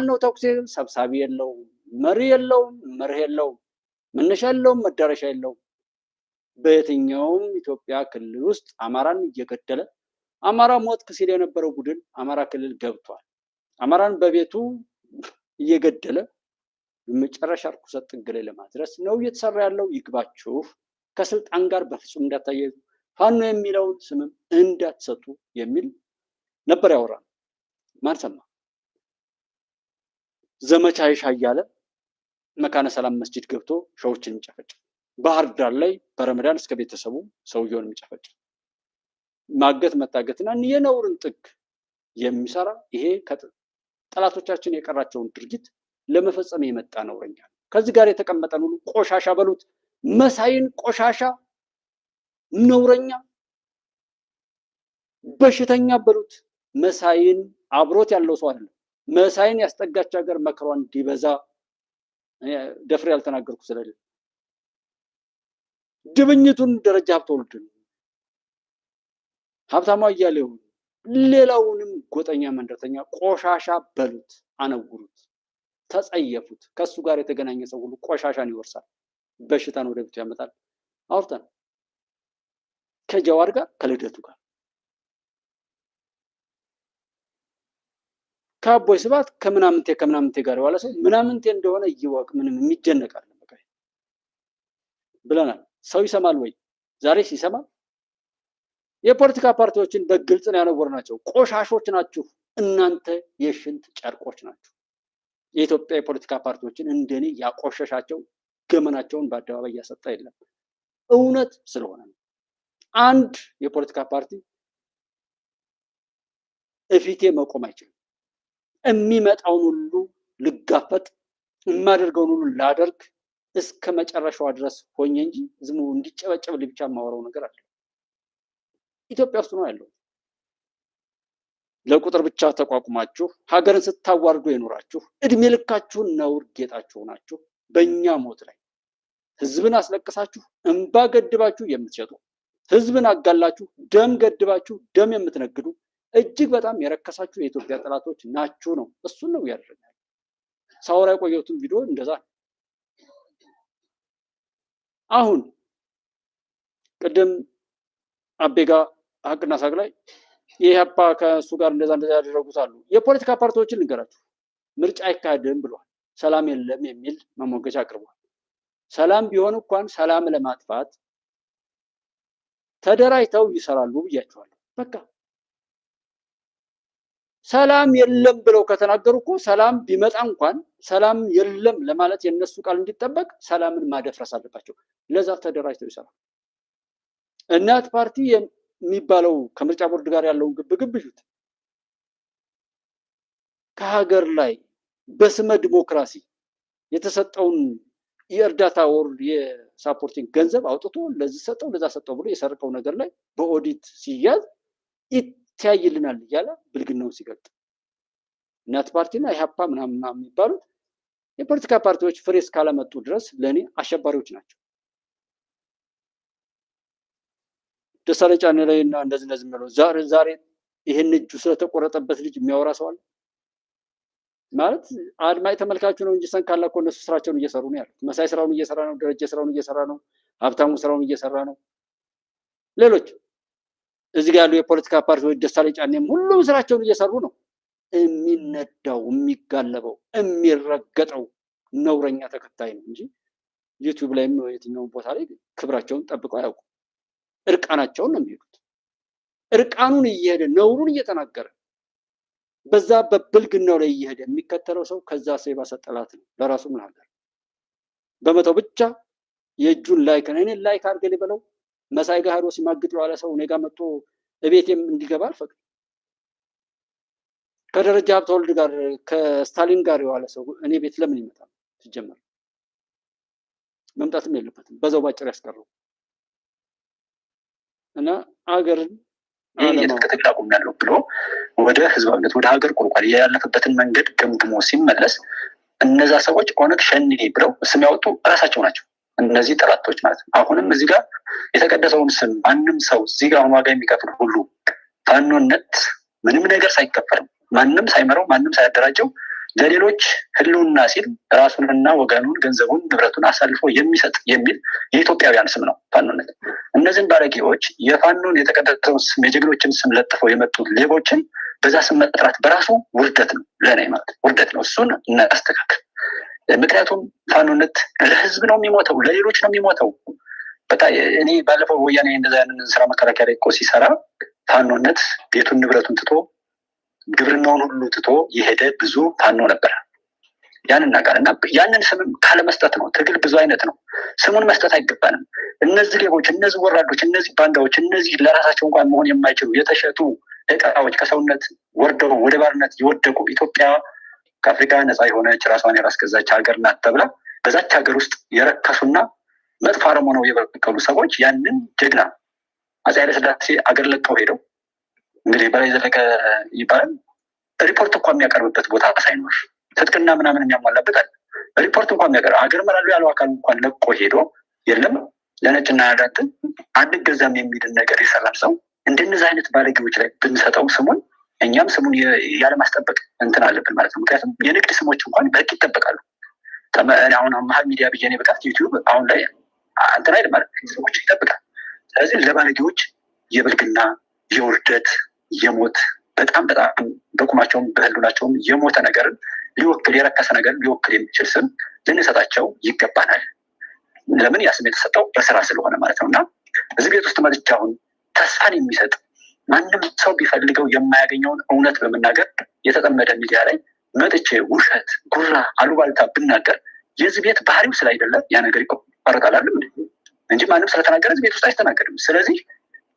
ነው ተኩስ ሰብሳቢ የለው መሪ የለው መርህ የለው መነሻ የለው መዳረሻ የለው በየትኛውም ኢትዮጵያ ክልል ውስጥ አማራን እየገደለ አማራ ሞት ሲል የነበረው ቡድን አማራ ክልል ገብቷል። አማራን በቤቱ እየገደለ መጨረሻ ርኩሰት ጥግ ላይ ለማድረስ ነው እየተሰራ ያለው። ይግባችሁ። ከስልጣን ጋር በፍጹም እንዳታያይዙ፣ ፋኖ የሚለውን ስምም እንዳትሰጡ የሚል ነበር ያወራል። ማን ሰማ? ዘመቻ ይሻ እያለ መካነ ሰላም መስጂድ ገብቶ ሸዎችን የሚጨፈጭ፣ ባህር ዳር ላይ በረመዳን እስከ ቤተሰቡ ሰውየውን የሚጨፈጭ፣ ማገት መታገትና የነውርን ጥግ የሚሰራ ይሄ ጠላቶቻችን የቀራቸውን ድርጊት ለመፈጸም የመጣ ነውረኛ ነው። ከዚህ ጋር የተቀመጠን ሁሉ ቆሻሻ በሉት፣ መሳይን ቆሻሻ ነውረኛ በሽተኛ በሉት። መሳይን አብሮት ያለው ሰው አይደለም። መሳይን ያስጠጋች ሀገር መከሯን እንዲበዛ ደፍሬ ያልተናገርኩ ስለሌለ ድብኝቱን ደረጃ ሀብተወልድ ሀብታሙ አያሌው ሌላውንም ጎጠኛ መንደርተኛ ቆሻሻ በሉት፣ አነውሩት፣ ተጸየፉት። ከሱ ጋር የተገናኘ ሰው ሁሉ ቆሻሻን ይወርሳል፣ በሽታን ወደ ቤቱ ያመጣል። አውርተን ከጀዋር ጋር ከልደቱ ጋር ከአቦይ ስብሐት ከምናምንቴ ጋር የዋለ ሰው ምናምንቴ እንደሆነ ይወቅ። ምንም የሚጀነቅ አይደለም። በቃ ብለናል። ሰው ይሰማል ወይ? ዛሬስ ይሰማል? የፖለቲካ ፓርቲዎችን በግልጽ ነው ያነወርናቸው። ቆሻሾች ናችሁ እናንተ፣ የሽንት ጨርቆች ናችሁ። የኢትዮጵያ የፖለቲካ ፓርቲዎችን እንደኔ ያቆሸሻቸው ገመናቸውን በአደባባይ እያሰጣ የለም። እውነት ስለሆነ ነው። አንድ የፖለቲካ ፓርቲ እፊቴ መቆም አይችልም። የሚመጣውን ሁሉ ልጋፈጥ፣ የማደርገውን ሁሉ ላደርግ እስከ መጨረሻዋ ድረስ ሆኜ እንጂ ዝም እንዲጨበጨብ ብቻ የማወራው ነገር አለ። ኢትዮጵያ ውስጥ ነው ያለው። ለቁጥር ብቻ ተቋቁማችሁ ሀገርን ስታዋርዱ የኖራችሁ እድሜ ልካችሁን ነውር ጌጣችሁ ናችሁ። በእኛ ሞት ላይ ህዝብን አስለቅሳችሁ እንባ ገድባችሁ የምትሸጡ፣ ህዝብን አጋላችሁ ደም ገድባችሁ ደም የምትነግዱ እጅግ በጣም የረከሳችሁ የኢትዮጵያ ጠላቶች ናችሁ ነው። እሱን ነው ያደረጋል። ሳወራ የቆየሁትን ቪዲዮ እንደዛ ነው። አሁን ቅድም አቤጋ ሀቅና ሳቅ ላይ የኢህአፓ ከእሱ ጋር እንደዛ ያደረጉት አሉ። የፖለቲካ ፓርቲዎችን ልንገራችሁ፣ ምርጫ አይካሄድም ብሏል። ሰላም የለም የሚል መሞገቻ አቅርቧል። ሰላም ቢሆን እንኳን ሰላም ለማጥፋት ተደራጅተው ይሰራሉ ብያቸዋለሁ። በቃ ሰላም የለም ብለው ከተናገሩ እኮ ሰላም ቢመጣ እንኳን ሰላም የለም ለማለት የነሱ ቃል እንዲጠበቅ ሰላምን ማደፍረስ አለባቸው። ለዛ ተደራጅተው ይሰራሉ። እናት ፓርቲ የሚባለው ከምርጫ ቦርድ ጋር ያለውን ግብግብ ይዩት። ከሀገር ላይ በስመ ዲሞክራሲ የተሰጠውን የእርዳታ ወር የሳፖርቲንግ ገንዘብ አውጥቶ ለዚህ ሰጠው ለዛ ሰጠው ብሎ የሰረቀው ነገር ላይ በኦዲት ሲያዝ ይታይልናል እያለ ብልግናውን ሲገልጥ፣ እናት ፓርቲና ኢህአፓ ምናምን የሚባሉት የፖለቲካ ፓርቲዎች ፍሬ እስካላመጡ ድረስ ለእኔ አሸባሪዎች ናቸው። ደሳለኝ ጫኔ ላይ እና እንደዚህ የሚለው ዛሬ ይህን እጁ ስለተቆረጠበት ልጅ የሚያወራ ሰው አለ ማለት አድማጭ ተመልካቹ ነው እንጂ ሰንካላ እኮ እነሱ ስራቸውን እየሰሩ ነው ያሉት። መሳይ ስራውን እየሰራ ነው፣ ደረጀ ስራውን እየሰራ ነው፣ ሀብታሙ ስራውን እየሰራ ነው። ሌሎች እዚህ ጋር ያሉ የፖለቲካ ፓርቲዎች ደሳለኝ ጫኔም ሁሉም ስራቸውን እየሰሩ ነው። የሚነዳው የሚጋለበው የሚረገጠው ነውረኛ ተከታይ ነው እንጂ ዩቲዩብ ላይም የትኛውን ቦታ ላይ ክብራቸውን ጠብቀው አያውቁም። እርቃናቸውን ነው የሚሄዱት። እርቃኑን እየሄደ ነውሩን እየተናገረ በዛ በብልግናው ላይ እየሄደ የሚከተለው ሰው ከዛ ሰው የባሰ ጠላት ነው። ለራሱ ምን አለ በመተው ብቻ የእጁን ላይክ እኔ ላይክ አድርገህ ሊበለው መሳይ ጋር ሄዶ ሲማግጥ የዋለ ሰው እኔ ጋር መጥቶ እቤቴም እንዲገባ አልፈቅድም። ከደረጃ ሀብተወልድ ጋር ከስታሊን ጋር የዋለ ሰው እኔ ቤት ለምን ይመጣል? ሲጀመር መምጣትም የለበትም። በዛው ባጭር ያስቀረው እና አገርን የትጥቅ አቁሜያለሁ ብሎ ወደ ህዝባዊነት ወደ ሀገር ቁልቋል ያለፈበትን መንገድ ገምግሞ ሲመለስ እነዛ ሰዎች ኦነግ ሸኔ ብለው ስም ያወጡ እራሳቸው ናቸው። እነዚህ ጠላቶች ማለት ነው። አሁንም እዚህ ጋር የተቀደሰውን ስም ማንም ሰው እዚህ ጋር ዋጋ የሚከፍል ሁሉ ፋኖነት ምንም ነገር ሳይከፈል ማንም ሳይመራው ማንም ሳያደራጀው ለሌሎች ህልውና ሲል ራሱንና ወገኑን ገንዘቡን ንብረቱን አሳልፎ የሚሰጥ የሚል የኢትዮጵያውያን ስም ነው ፋኖነት። እነዚህን ባለጌዎች የፋኖን የተቀደሰውን ስም የጀግኖችን ስም ለጥፈው የመጡት ሌቦችን በዛ ስም መጥራት በራሱ ውርደት ነው፣ ለእኔ ማለት ውርደት ነው። እሱን እናስተካክል። ምክንያቱም ፋኖነት ለህዝብ ነው የሚሞተው፣ ለሌሎች ነው የሚሞተው። በቃ እኔ ባለፈው ወያኔ እንደዛ ያንን ስራ መከላከያ ላይ እኮ ሲሰራ ፋኖነት ቤቱን ንብረቱን ትቶ ግብርናውን ሁሉ ትቶ የሄደ ብዙ ፋኖ ነበር። ያንን ነገር እና ያንን ስምም ካለመስጠት ነው። ትግል ብዙ አይነት ነው። ስሙን መስጠት አይገባንም። እነዚህ ሌቦች፣ እነዚህ ወራዶች፣ እነዚህ ባንዳዎች፣ እነዚህ ለራሳቸው እንኳን መሆን የማይችሉ የተሸጡ እቃዎች ከሰውነት ወርደው ወደ ባርነት የወደቁ ኢትዮጵያ ከአፍሪካ ነፃ የሆነች ራሷን ያስገዛች ሀገር ናት ተብላ በዛች ሀገር ውስጥ የረከሱና መጥፎ አረሞ ነው የበቀሉ ሰዎች ያንን ጀግና አፄ ኃይለሥላሴ አገር ለቀው ሄደው እንግዲህ በላይ ዘለቀ ይባላል ሪፖርት እንኳን የሚያቀርብበት ቦታ ሳይኖር ትጥቅና ምናምን የሚያሟላበት አለ። ሪፖርት እንኳን የሚያቀርብ አገር መራሉ ያለው አካል እንኳን ለቆ ሄዶ የለም ለነጭና ያዳትን አንገዛም የሚልን ነገር የሰራን ሰው እንደነዚህ አይነት ባለጌዎች ላይ ብንሰጠው ስሙን እኛም ስሙን ያለማስጠበቅ እንትን አለብን ማለት ነው። ምክንያቱም የንግድ ስሞች እንኳን በህግ ይጠበቃሉ። አሁን መሀል ሚዲያ ብዬ በቃት ዩቲዩብ አሁን ላይ እንትን አይደል ማለት ሰዎች ይጠብቃል። ስለዚህ ለባለጌዎች የብልግና የውርደት የሞት በጣም በቁማቸውም በህሉናቸውም የሞተ ነገርን ሊወክል የረከሰ ነገር ሊወክል የሚችል ስም ልንሰጣቸው ይገባናል። ለምን ያ ስም የተሰጠው በስራ ስለሆነ ማለት ነው። እና እዚህ ቤት ውስጥ መጥቼ አሁን ተስፋን የሚሰጥ ማንም ሰው ቢፈልገው የማያገኘውን እውነት በመናገር የተጠመደ ሚዲያ ላይ መጥቼ ውሸት፣ ጉራ፣ አሉባልታ ብናገር የዚህ ቤት ባህሪው ስላይደለ ያ ነገር ይቆረጣል እንጂ ማንም ስለተናገረ እዚህ ቤት ውስጥ አይስተናገድም። ስለዚህ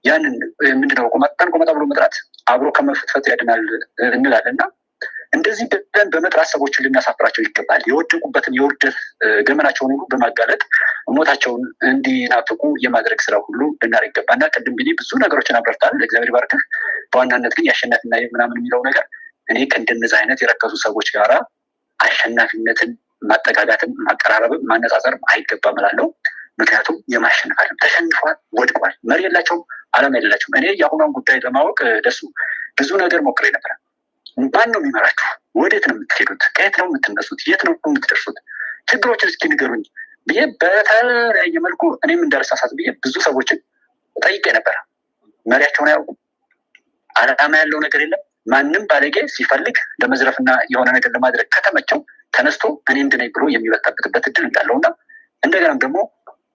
ያንን ምንድነው ቆመጣ ብሎ መጥራት አብሮ ከመፍትፈት ያድናል እንላለን። እና እንደዚህ ብለን በመጥራት ሰዎችን ልናሳፍራቸው ይገባል። የወደቁበትን የውርደት ገመናቸውን ሁሉ በማጋለጥ ሞታቸውን እንዲናፍቁ የማድረግ ስራ ሁሉ ልናደርግ ይገባል። እና ቅድም ቢኒ ብዙ ነገሮችን አብረርታል፣ እግዚአብሔር ይባርክህ። በዋናነት ግን የአሸናፊና ምናምን የሚለው ነገር እኔ ከእንደነዚህ አይነት የረከሱ ሰዎች ጋራ አሸናፊነትን ማጠጋጋትን ማቀራረብን ማነጻጸር አይገባም እላለሁ። ምክንያቱም የማሸነፍ አለም ተሸንፏል፣ ወድቋል፣ መሪ የላቸውም፣ አላማ የሌላቸውም። እኔ የአሁኗን ጉዳይ ለማወቅ ደሱ ብዙ ነገር ሞክሬ ነበረ። ማን ነው የሚመራችሁ? ወዴት ነው የምትሄዱት? ከየት ነው የምትነሱት? የት ነው የምትደርሱት? ችግሮችን እስኪ ንገሩኝ ብዬ በተለያየ መልኩ እኔም እንዳልሳሳት ብዬ ብዙ ሰዎችን ጠይቄ ነበረ። መሪያቸውን አያውቁም፣ አላማ ያለው ነገር የለም። ማንም ባለጌ ሲፈልግ ለመዝረፍና የሆነ ነገር ለማድረግ ከተመቸው ተነስቶ እኔ እንድነኝ ብሎ የሚበጣበትበት እድል እንዳለውና እንደገናም ደግሞ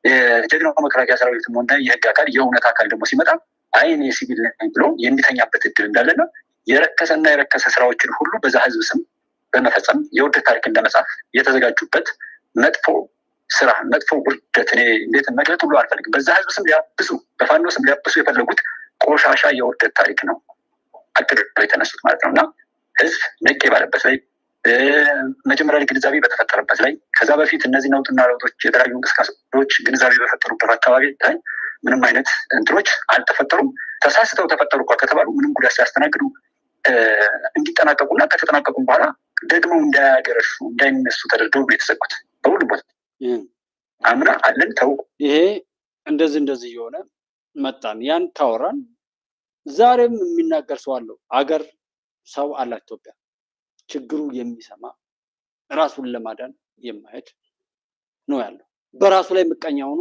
የጀግናው መከላከያ ሰራዊትም ሆነ የህግ አካል የእውነት አካል ደግሞ ሲመጣ አይ እኔ ሲቪል ነኝ ብሎ የሚተኛበት እድል እንዳለና የረከሰና የረከሰ ስራዎችን ሁሉ በዛ ህዝብ ስም በመፈጸም የውርደት ታሪክን ለመጻፍ የተዘጋጁበት መጥፎ ስራ፣ መጥፎ ውርደት እኔ እንዴት መግለጥ ሁሉ አልፈልግም። በዛ ህዝብ ስም ሊያብሱ፣ በፋኖ ስም ሊያብሱ የፈለጉት ቆሻሻ የውርደት ታሪክ ነው አቅደው የተነሱት ማለት ነው። እና ህዝብ ነቄ ባለበት ላይ መጀመሪያ ላይ ግንዛቤ በተፈጠረበት ላይ ከዛ በፊት እነዚህ ነውጥና ለውጦች የተለያዩ እንቅስቃሴዎች ግንዛቤ በፈጠሩበት አካባቢ ላይ ምንም አይነት እንትኖች አልተፈጠሩም። ተሳስተው ተፈጠሩ እንኳ ከተባሉ ምንም ጉዳት ሲያስተናግዱ እንዲጠናቀቁና ከተጠናቀቁም በኋላ ደግሞ እንዳያገረሹ እንዳይነሱ ተደርገው ነው የተዘጉት በሁሉ ቦታ። አምና አለን ተው ይሄ እንደዚህ እየሆነ መጣን። ያን ታወራን ዛሬም የሚናገር ሰው አለው። አገር ሰው አላት ኢትዮጵያ። ችግሩ የሚሰማ ራሱን ለማዳን የማሄድ ነው ያለው። በራሱ ላይ ምቀኛ ሆኖ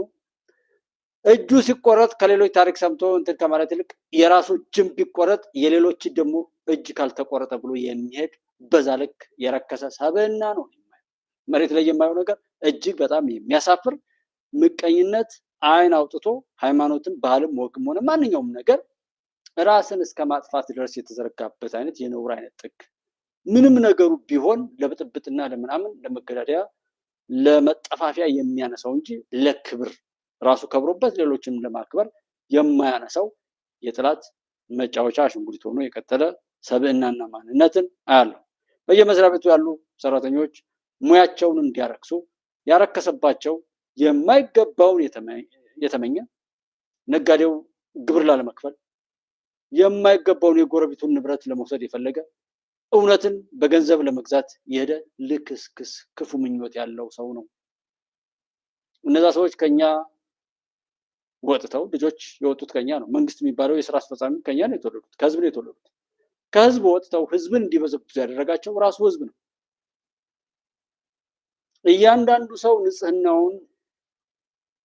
እጁ ሲቆረጥ ከሌሎች ታሪክ ሰምቶ እንትን ከማለት ይልቅ የራሱ እጅም ቢቆረጥ የሌሎች ደግሞ እጅ ካልተቆረጠ ብሎ የሚሄድ በዛ ልክ የረከሰ ሰብዕና ነው። መሬት ላይ የማየው ነገር እጅግ በጣም የሚያሳፍር ምቀኝነት፣ አይን አውጥቶ ሃይማኖትም ባህልም ወግም ሆነ ማንኛውም ነገር ራስን እስከ ማጥፋት ድረስ የተዘረጋበት አይነት የነውር አይነት ጥግ ምንም ነገሩ ቢሆን ለብጥብጥና ለምናምን ለመገዳደያ ለመጠፋፊያ የሚያነሳው እንጂ ለክብር ራሱ ከብሮበት ሌሎችን ለማክበር የማያነሳው የጥላት መጫወቻ አሽንጉሊት ሆኖ የቀጠለ ሰብዕናና ማንነትን አያለው። በየመስሪያ ቤቱ ያሉ ሰራተኞች ሙያቸውን እንዲያረክሱ ያረከሰባቸው የማይገባውን የተመኘ ነጋዴው ግብር ላለመክፈል የማይገባውን የጎረቤቱን ንብረት ለመውሰድ የፈለገ እውነትን በገንዘብ ለመግዛት የሄደ ልክስክስ ክፉ ምኞት ያለው ሰው ነው። እነዛ ሰዎች ከኛ ወጥተው ልጆች የወጡት ከኛ ነው። መንግስት የሚባለው የስራ አስፈጻሚ ከኛ ነው የተወለዱት፣ ከህዝብ ነው የተወለዱት። ከህዝብ ወጥተው ህዝብን እንዲበዘብዙ ያደረጋቸው ራሱ ህዝብ ነው። እያንዳንዱ ሰው ንጽህናውን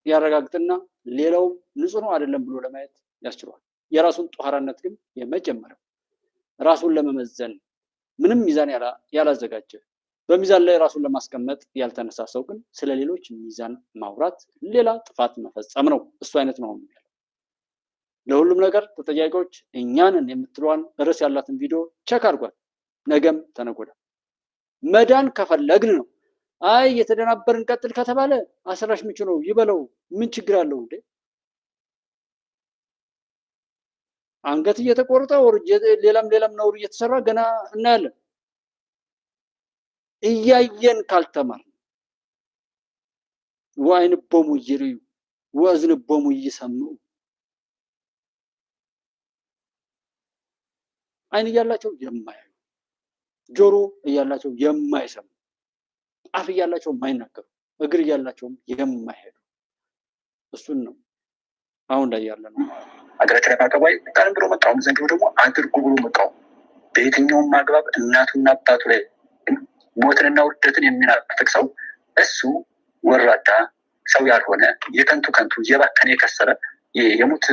ያረጋግጥና ሌላው ንጹህ ነው አይደለም ብሎ ለማየት ያስችሏል። የራሱን ጧሃራነት ግን የመጀመሪያው ራሱን ለመመዘን ምንም ሚዛን ያላዘጋጀ በሚዛን ላይ ራሱን ለማስቀመጥ ያልተነሳ ሰው ግን ስለሌሎች ሚዛን ማውራት ሌላ ጥፋት መፈጸም ነው። እሱ አይነት ነው የሚለው። ለሁሉም ነገር ተጠያቂዎች እኛንን የምትለዋን ርዕስ ያላትን ቪዲዮ ቸክ አድርጓል። ነገም ተነጎዳ መዳን ከፈለግን ነው። አይ የተደናበርን ቀጥል ከተባለ አስራሽ ምቹ ነው ይበለው። ምን ችግር አለው እንዴ? አንገት እየተቆረጠ ወር ሌላም ነውር እየተሰራ ገና እናያለን። እያየን ካልተማር ወአይን ቦሙ ይሪዩ ወእዝን ቦሙ ይሰምዑ። አይን እያላቸው የማያዩ፣ ጆሮ እያላቸው የማይሰሙ፣ አፍ እያላቸው የማይናገሩ፣ እግር እያላቸውም የማይሄዱ እሱን ነው አሁን ላይ ያለ ነው። ሀገራችን አቀባይ ቃልም ብሎ መጣው ዘንድሮ ደግሞ አድርጉ ብሎ መጣው። በየትኛውም አግባብ እናቱና አባቱ ላይ ሞትንና ውርደትን የሚናፍቅ ሰው እሱ ወራዳ ሰው ያልሆነ የከንቱ የባከነ የከሰረ የሙት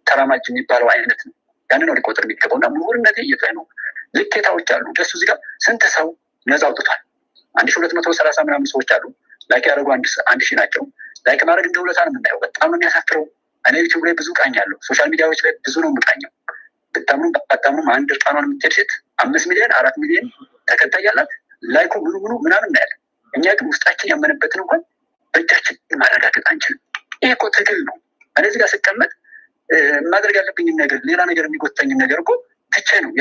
ተራማጅ የሚባለው አይነት ነው። ያንን ነው ሊቆጥር የሚገባው። እና ምሁርነት እየታይ ነው። ልኬታዎች አሉ። ደሱ እዚህ ጋር ስንት ሰው ነፃ አውጥቷል? 1230 ምናምን ሰዎች አሉ። ላይክ ያደረጉ 1000 ናቸው። ላይክ ማድረግ እንደ ውለታ ነው የምናየው። በጣም ነው የሚያሳፍረው። እኔ ዩቲዩብ ላይ ብዙ ቃኛለሁ። ሶሻል ሚዲያዎች ላይ ብዙ ነው የምቃኘው። ብታምኑም ባታምኑም አንድ እርቃኗን የምትሄድ ሴት 5 ሚሊዮን 4 ሚሊዮን ተከታይ ያላት ላይኩ ሙሉ ምናምን እናያለን። እኛ ግን ውስጣችን ያመነበትን እንኳን በእጃችን ማረጋገጥ አንችልም። ይሄ እኮ ትግል ነው። እኔ እዚህ ጋር ስቀመጥ ማድረግ ያለብኝን ነገር ሌላ ነገር የሚጎተኝን ነገር እኮ ትቼ ነው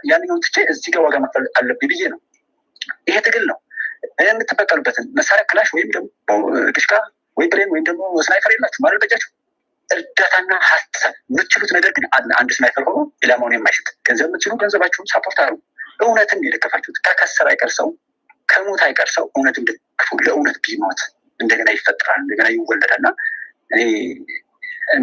ያንኛውን ትቼ እዚህ ጋር ዋጋ መክፈል አለብኝ ብዬ ነው። ይሄ ትግል ነው። የምትበቀሉበትን መሳሪያ ክላሽ ወይም ደግሞ ድሽቃ ወይ ብሬን ወይም ደግሞ ስናይፈር የላችሁ ማለት በጃችሁ እርዳታና ሀሳብ የምትችሉት ነገር ግን አለ። አንድ ስናይፈር ሆኖ ኢላማውን የማይሰጥ ገንዘብ የምትችሉ ገንዘባችሁን ሳፖርት አሉ። እውነትን የደገፋችሁት ከከሰር አይቀር ሰው ከሞት አይቀር ሰው እውነትን ደግፉ። ለእውነት ቢሞት እንደገና ይፈጠራል፣ እንደገና ይወለዳል። እና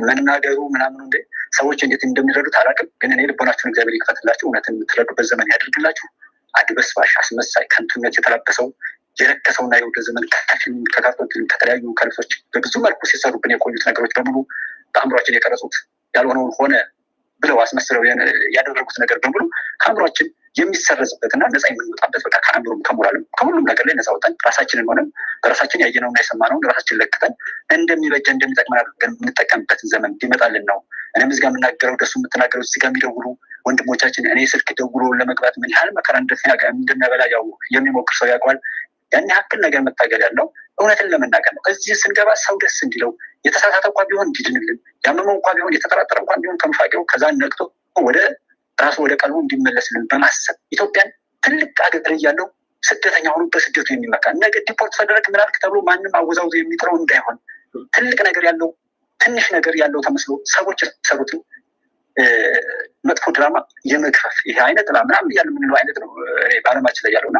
መናገሩ ምናምኑ እንደ ሰዎች እንዴት እንደሚረዱት አላውቅም። ግን እኔ ልቦናችሁን እግዚአብሔር ይክፈትላችሁ፣ እውነትን የምትረዱበት ዘመን ያደርግላችሁ። አድበስባሽ አስመሳይ ከንቱነት የተላበሰው የረከሰውና የወደ ዘመን ከካርቶን ከተለያዩ ከልሶች በብዙ መልኩ ሲሰሩብን የቆዩት ነገሮች በሙሉ በአእምሯችን የቀረጹት ያልሆነውን ሆነ ብለው አስመስለው ያደረጉት ነገር በሙሉ ከአእምሯችን የሚሰረዝበትና ነፃ የምንወጣበት በቃ ከአእምሮም ከሞራልም ከሁሉም ነገር ላይ ነፃ ወጣን ራሳችንን ሆነን በራሳችን ያየነውና የሰማነውን ራሳችን ለክተን እንደሚበጀ እንደሚጠቅመን አድርገን የምንጠቀምበትን ዘመን እንዲመጣልን ነው። እኔም እዚህ ጋር የምናገረው ደሱ የምትናገረው እዚህ ጋር የሚደውሉ ወንድሞቻችን እኔ ስልክ ደውሎ ለመግባት ምን ያህል መከራ እንደሚያበላ ያው የሚሞክር ሰው ያውቀዋል። ያን ያክል ነገር መታገል ያለው እውነትን ለመናገር ነው። እዚህ ስንገባ ሰው ደስ እንዲለው የተሳሳተ እንኳን ቢሆን እንዲድንልን፣ ያመመው እንኳን ቢሆን የተጠራጠረ እንኳን ቢሆን ከምፋቄው ከዛ ነቅቶ ወደ ራሱ ወደ ቀልቡ እንዲመለስልን በማሰብ ኢትዮጵያን ትልቅ አገር እያለው ስደተኛ ሆኖ በስደቱ የሚመካ ነገ ዲፖርት ተደረግ ምናልክ ተብሎ ማንም አወዛውዞ የሚጥረው እንዳይሆን ትልቅ ነገር ያለው ትንሽ ነገር ያለው ተመስሎ ሰዎች የሰሩትን መጥፎ ድራማ የመግፈፍ ይሄ አይነት ምናምን እያለ የምንለው አይነት ነው በዓለማችን ላይ ያለውና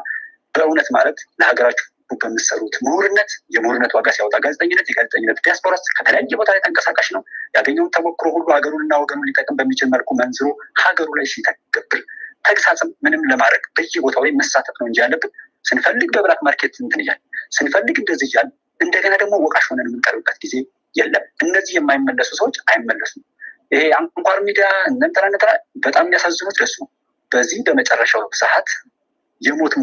በእውነት ማለት ለሀገራችሁ በምትሰሩት ምሁርነት የምሁርነት ዋጋ ሲያወጣ ጋዜጠኝነት የጋዜጠኝነት ዲያስፖራ ከተለያየ ቦታ ላይ ተንቀሳቃሽ ነው። ያገኘውን ተሞክሮ ሁሉ ሀገሩንና ወገኑን ሊጠቅም በሚችል መልኩ መንዝሮ ሀገሩ ላይ ሲተገብር ተግሳጽም ምንም ለማድረግ በየቦታው ላይ መሳተፍ ነው እንጂ ያለብን ስንፈልግ በብላክ ማርኬት እንትን እያል ስንፈልግ እንደዚህ እያል እንደገና ደግሞ ወቃሽ ሆነን የምንቀርብበት ጊዜ የለም። እነዚህ የማይመለሱ ሰዎች አይመለሱም። ይሄ አንኳር ሚዲያ እነንተናነታ በጣም የሚያሳዝኑት ደሱ በዚህ በመጨረሻው ሰዓት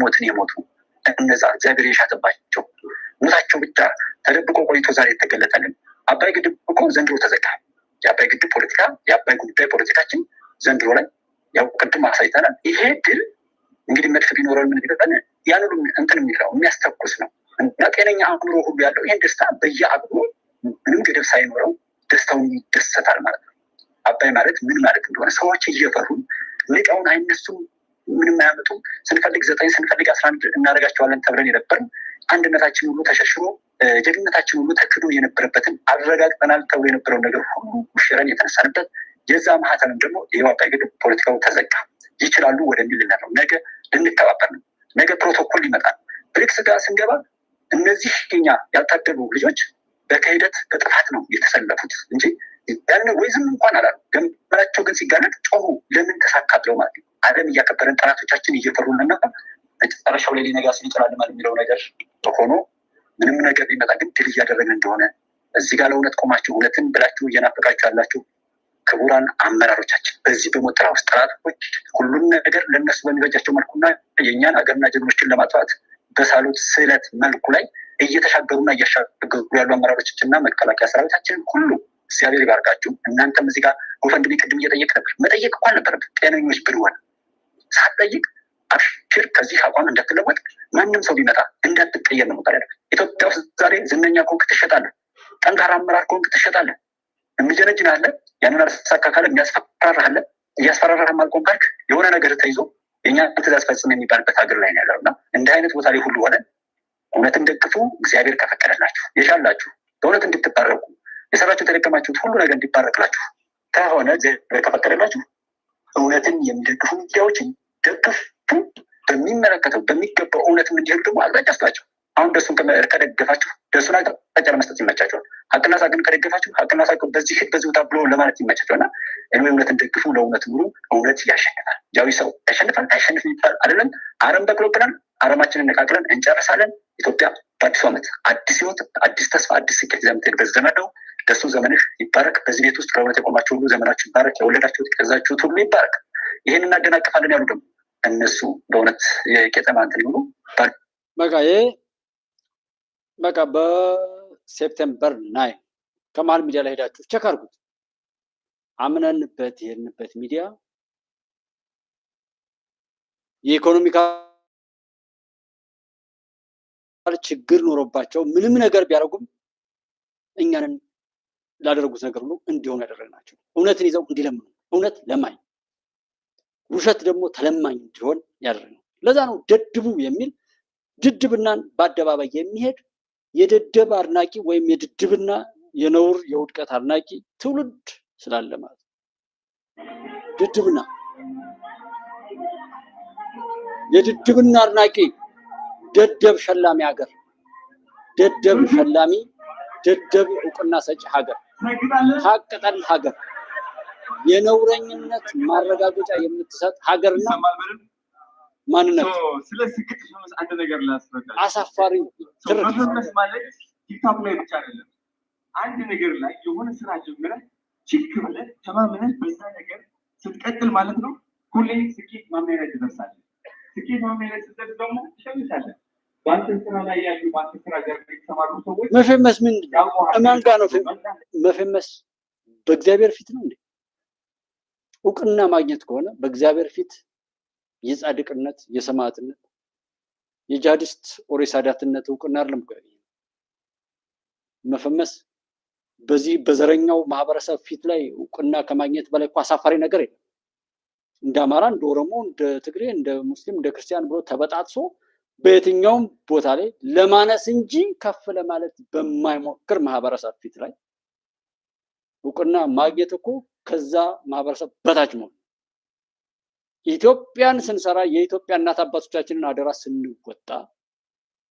ሞትን የሞቱ እነዛ እግዚአብሔር የሻተባቸው ሞታቸው ብቻ ተደብቆ ቆይቶ ዛሬ የተገለጠልን አባይ ግድብ እኮ ዘንድሮ ተዘጋ። የአባይ ግድብ ፖለቲካ የአባይ ጉዳይ ፖለቲካችን ዘንድሮ ላይ ያው ቅድም አሳይተናል። ይሄ ድል እንግዲህ መድፍ ቢኖረን ምን ቢጠን ያን ሁሉ እንትን የሚለው የሚያስተኩስ ነው እና ጤነኛ አእምሮ ሁሉ ያለው ይሄን ደስታ በየአቅሙ ምንም ገደብ ሳይኖረው ደስታውን ይደሰታል ማለት ነው። አባይ ማለት ምን ማለት እንደሆነ ሰዎች እየፈሩ ንቀውን አይነሱም። ምንም አያመጡም። ስንፈልግ 9 ስንፈልግ 11 እናደርጋቸዋለን ተብለን የነበርን አንድነታችን ሁሉ ተሸርሽሮ ጀግንነታችን ሁሉ ተክዶ የነበረበትን አረጋግጠናል ተብሎ የነበረው ነገር ሁሉ ሽረን የተነሳንበት የዛ ማህተምም ደግሞ የአባይ ግድብ ፖለቲካው ተዘጋ። ይችላሉ ወደሚል ነው። ነገ ልንተባበር ነው። ነገ ፕሮቶኮል ይመጣል። ብሪክስ ጋር ስንገባ እነዚህ የኛ ያልታደሉ ልጆች በክህደት በጥፋት ነው የተሰለፉት እንጂ ያን ወይ ዝም እንኳን አላሉ። ገመናቸው ግን ሲጋለጥ ጮሁ። ለምን ተሳካ ብለው ማለት ነው። ዓለም እያከበረን ጠላቶቻችን እየፈሩንና መጨረሻው ላይ ሊነጋ ሲል ይጨልማል የሚለው ነገር ሆኖ ምንም ነገር ቢመጣ ግን ድል እያደረግን እንደሆነ እዚህ ጋር ለእውነት ቆማችሁ እውነትን ብላችሁ እየናፈቃችሁ ያላችሁ ክቡራን አመራሮቻችን በዚህ በሞት ጥላ ውስጥ ጠላቶች ሁሉን ነገር ለእነሱ በሚበጃቸው መልኩና የእኛን ሀገርና ጀግኖችን ለማጥፋት በሳሉት ስዕለት መልኩ ላይ እየተሻገሩና እያሻገሩ ያሉ አመራሮችና መከላከያ ሰራዊታችንን ሁሉ እግዚአብሔር ይባርካችሁ። እናንተም እዚህ ጋር ጎፈንድሚ ቅድም እየጠየቅ ነበር። መጠየቅ እኮ አልነበረብን። ጤነኞች ብንሆን ሳትጠይቅ አብሽር ከዚህ አቋም እንዳትለወጥ ማንም ሰው ቢመጣ እንዳትቀየር ነው መባል ያለበት። ኢትዮጵያ ውስጥ ዛሬ ዝነኛ ከሆንክ ትሸጣለህ፣ ጠንካራ አመራር ከሆንክ ትሸጣለህ። የሚጀነጅን አለ፣ ያንን አልተሳካ ካለ የሚያስፈራራህ አለ። እያስፈራራህ ማልቆም ካልክ የሆነ ነገር ተይዞ የእኛን ትእዛዝ ፈጽም የሚባልበት ሀገር ላይ ነው ያለው እና እንደ አይነት ቦታ ላይ ሁሉ ሆነን እውነትን ደግፉ። እግዚአብሔር ከፈቀደላችሁ የሻላችሁ በእውነት እንድትባረኩ የሰራችሁት የደከማችሁት ሁሉ ነገር እንዲባረክላችሁ ከሆነ እግዚአብሔር ከፈቀደላችሁ እውነትን የሚደግፉ ሚዲያዎችን ደግፉ። በሚመለከተው በሚገባው እውነትም እንዲሄዱ ደግሞ አቅጣጫ ስጧቸው። አሁን ደሱን ከደገፋችሁ ደሱን አቅጣጫ ለመስጠት ይመቻቸዋል። ሀቅና ሳቅን ከደገፋችሁ ሀቅና ሳቅ በዚህ ሂድ በዚህ ቦታ ብሎ ለማለት ይመቻቸዋል። እና እውነትን ደግፉ፣ ለእውነት ኑሩ። እውነት ያሸንፋል። ጃዊ ሰው ያሸንፋል አይሸንፍ ይባል አይደለም። አረም በቅሎብናል። አረማችንን ነቃቅለን እንጨርሳለን። ኢትዮጵያ በአዲሱ ዓመት አዲስ ህይወት፣ አዲስ ተስፋ፣ አዲስ ስኬት ይዛ የምትሄድበት ዘመን ነው። ደሱ ዘመንህ ይባረክ። በዚህ ቤት ውስጥ ለእውነት የቆማችሁ ሁሉ ዘመናችሁ ይባረክ። የወለዳችሁት የገዛችሁት ሁሉ ይባረክ። ይህን እናደናቅፋለን ያሉ ደግሞ እነሱ በእውነት የቄጠማ እንትን ይሆኑ በቃ በሴፕቴምበር 9 ከመሀል ሚዲያ ላይ ሄዳችሁ ቸክ አድርጉት። አምነንበት የሄድንበት ሚዲያ የኢኮኖሚካል ችግር ኖሮባቸው ምንም ነገር ቢያደርጉም እኛንን ላደረጉት ነገር ሁሉ እንዲሆኑ ያደረግናቸው እውነትን ይዘው እንዲለምኑ፣ እውነት ለማኝ ውሸት ደግሞ ተለማኝ እንዲሆን ያደረግነው። ለዛ ነው ደድቡ የሚል ድድብናን በአደባባይ የሚሄድ የደደብ አድናቂ ወይም የድድብና የነውር የውድቀት አድናቂ ትውልድ ስላለ ማለት ነው። ድድብና የድድብና አድናቂ ደደብ ሸላሚ ሀገር፣ ደደብ ሸላሚ፣ ደደብ እውቅና ሰጪ ሀገር፣ ሀቅ ጠል ሀገር፣ የነውረኝነት ማረጋገጫ የምትሰጥ ሀገርና ማንነት አንድ ነገር ላስረዳ። አሳፋሪ መፈመስ ማለት ቲክቶክ ላይ ብቻ አይደለም። አንድ ነገር ላይ የሆነ ስራ ጀምረህ ችክ ብለህ ተማምነህ በዛ ነገር ስትቀጥል ማለት ነው ሁሌ ስኬት ማማያ ላይ ትደርሳለህ። ስኬት ማማያ ላይ ስትደርስ ደግሞ ትሸምሳለህ። በአንተ ስራ ላይ ያሉ በአንተ ስራ ጋር የተሰማሩ ሰዎች መፈመስ ምንድን ነው? እማን ጋር ነው መፈመስ? በእግዚአብሔር ፊት ነው እንዴ? እውቅና ማግኘት ከሆነ በእግዚአብሔር ፊት የጻድቅነት፣ የሰማዕትነት፣ የጂሃዲስት ኦር የሳዳትነት እውቅና አይደለም እኮ መፈመስ። በዚህ በዘረኛው ማህበረሰብ ፊት ላይ እውቅና ከማግኘት በላይ እኮ አሳፋሪ ነገር የለም። እንደ አማራ፣ እንደ ኦሮሞ፣ እንደ ትግሬ፣ እንደ ሙስሊም፣ እንደ ክርስቲያን ብሎ ተበጣጥሶ በየትኛውም ቦታ ላይ ለማነስ እንጂ ከፍ ለማለት በማይሞክር ማህበረሰብ ፊት ላይ እውቅና ማግኘት እኮ ከዛ ማህበረሰብ በታች መሆን። ኢትዮጵያን ስንሰራ የኢትዮጵያ እናት አባቶቻችንን አደራ ስንወጣ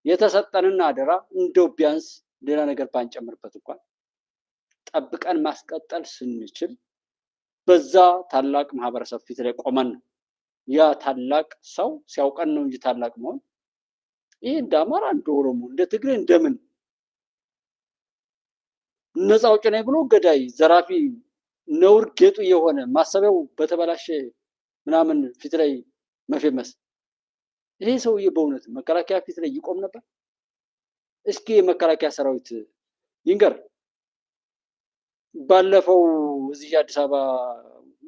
የተሰጠንን አደራ እንደው ቢያንስ ሌላ ነገር ባንጨምርበት እንኳን ጠብቀን ማስቀጠል ስንችል በዛ ታላቅ ማህበረሰብ ፊት ላይ ቆመን ነው። ያ ታላቅ ሰው ሲያውቀን ነው እንጂ ታላቅ መሆን ይህ እንደ አማራ፣ እንደ ኦሮሞ፣ እንደ ትግሬ እንደምን ነፃ አውጪ ነኝ ብሎ ገዳይ፣ ዘራፊ፣ ነውር ጌጡ የሆነ ማሰቢያው በተበላሸ ምናምን ፊት ላይ መፈመስ። ይሄ ሰውዬ በእውነት መከላከያ ፊት ላይ ይቆም ነበር? እስኪ የመከላከያ ሰራዊት ይንገር። ባለፈው እዚህ አዲስ አበባ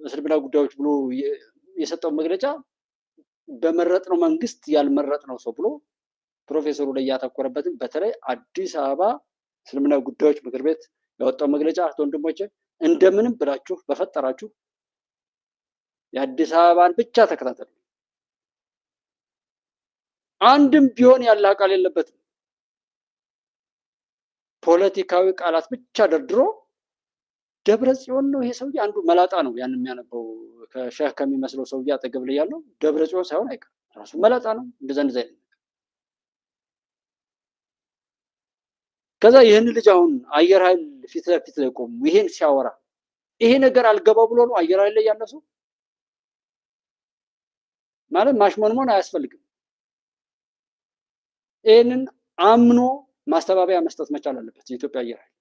እስልምና ጉዳዮች ብሎ የሰጠው መግለጫ በመረጥነው መንግስት ያልመረጥነው ሰው ብሎ ፕሮፌሰሩ ላይ ያተኮረበትን በተለይ አዲስ አበባ እስልምና ጉዳዮች ምክር ቤት ያወጣው መግለጫ ወንድሞቼ እንደምንም ብላችሁ በፈጠራችሁ የአዲስ አበባን ብቻ ተከታተሉ። አንድም ቢሆን ያለ ቃል የለበትም። ፖለቲካዊ ቃላት ብቻ ደርድሮ ደብረ ጽዮን ነው ይሄ ሰውዬ። አንዱ መላጣ ነው ያን የሚያነበው ከሸህ ከሚመስለው ሰውዬ አጠገብ ላይ ያለው ደብረ ጽዮን ሳይሆን አይቀርም ራሱ መላጣ ነው። እንደዛ አይነት ከዛ ይህን ልጅ አሁን አየር ኃይል ፊት ለፊት ላይ ቆሙ ይሄን ሲያወራ ይሄ ነገር አልገባው ብሎ ነው አየር ኃይል ላይ ያለው ሰው ማለት ማሽሞንሞን አያስፈልግም። ይህንን አምኖ ማስተባበያ መስጠት መቻል አለበት የኢትዮጵያ አየር ኃይል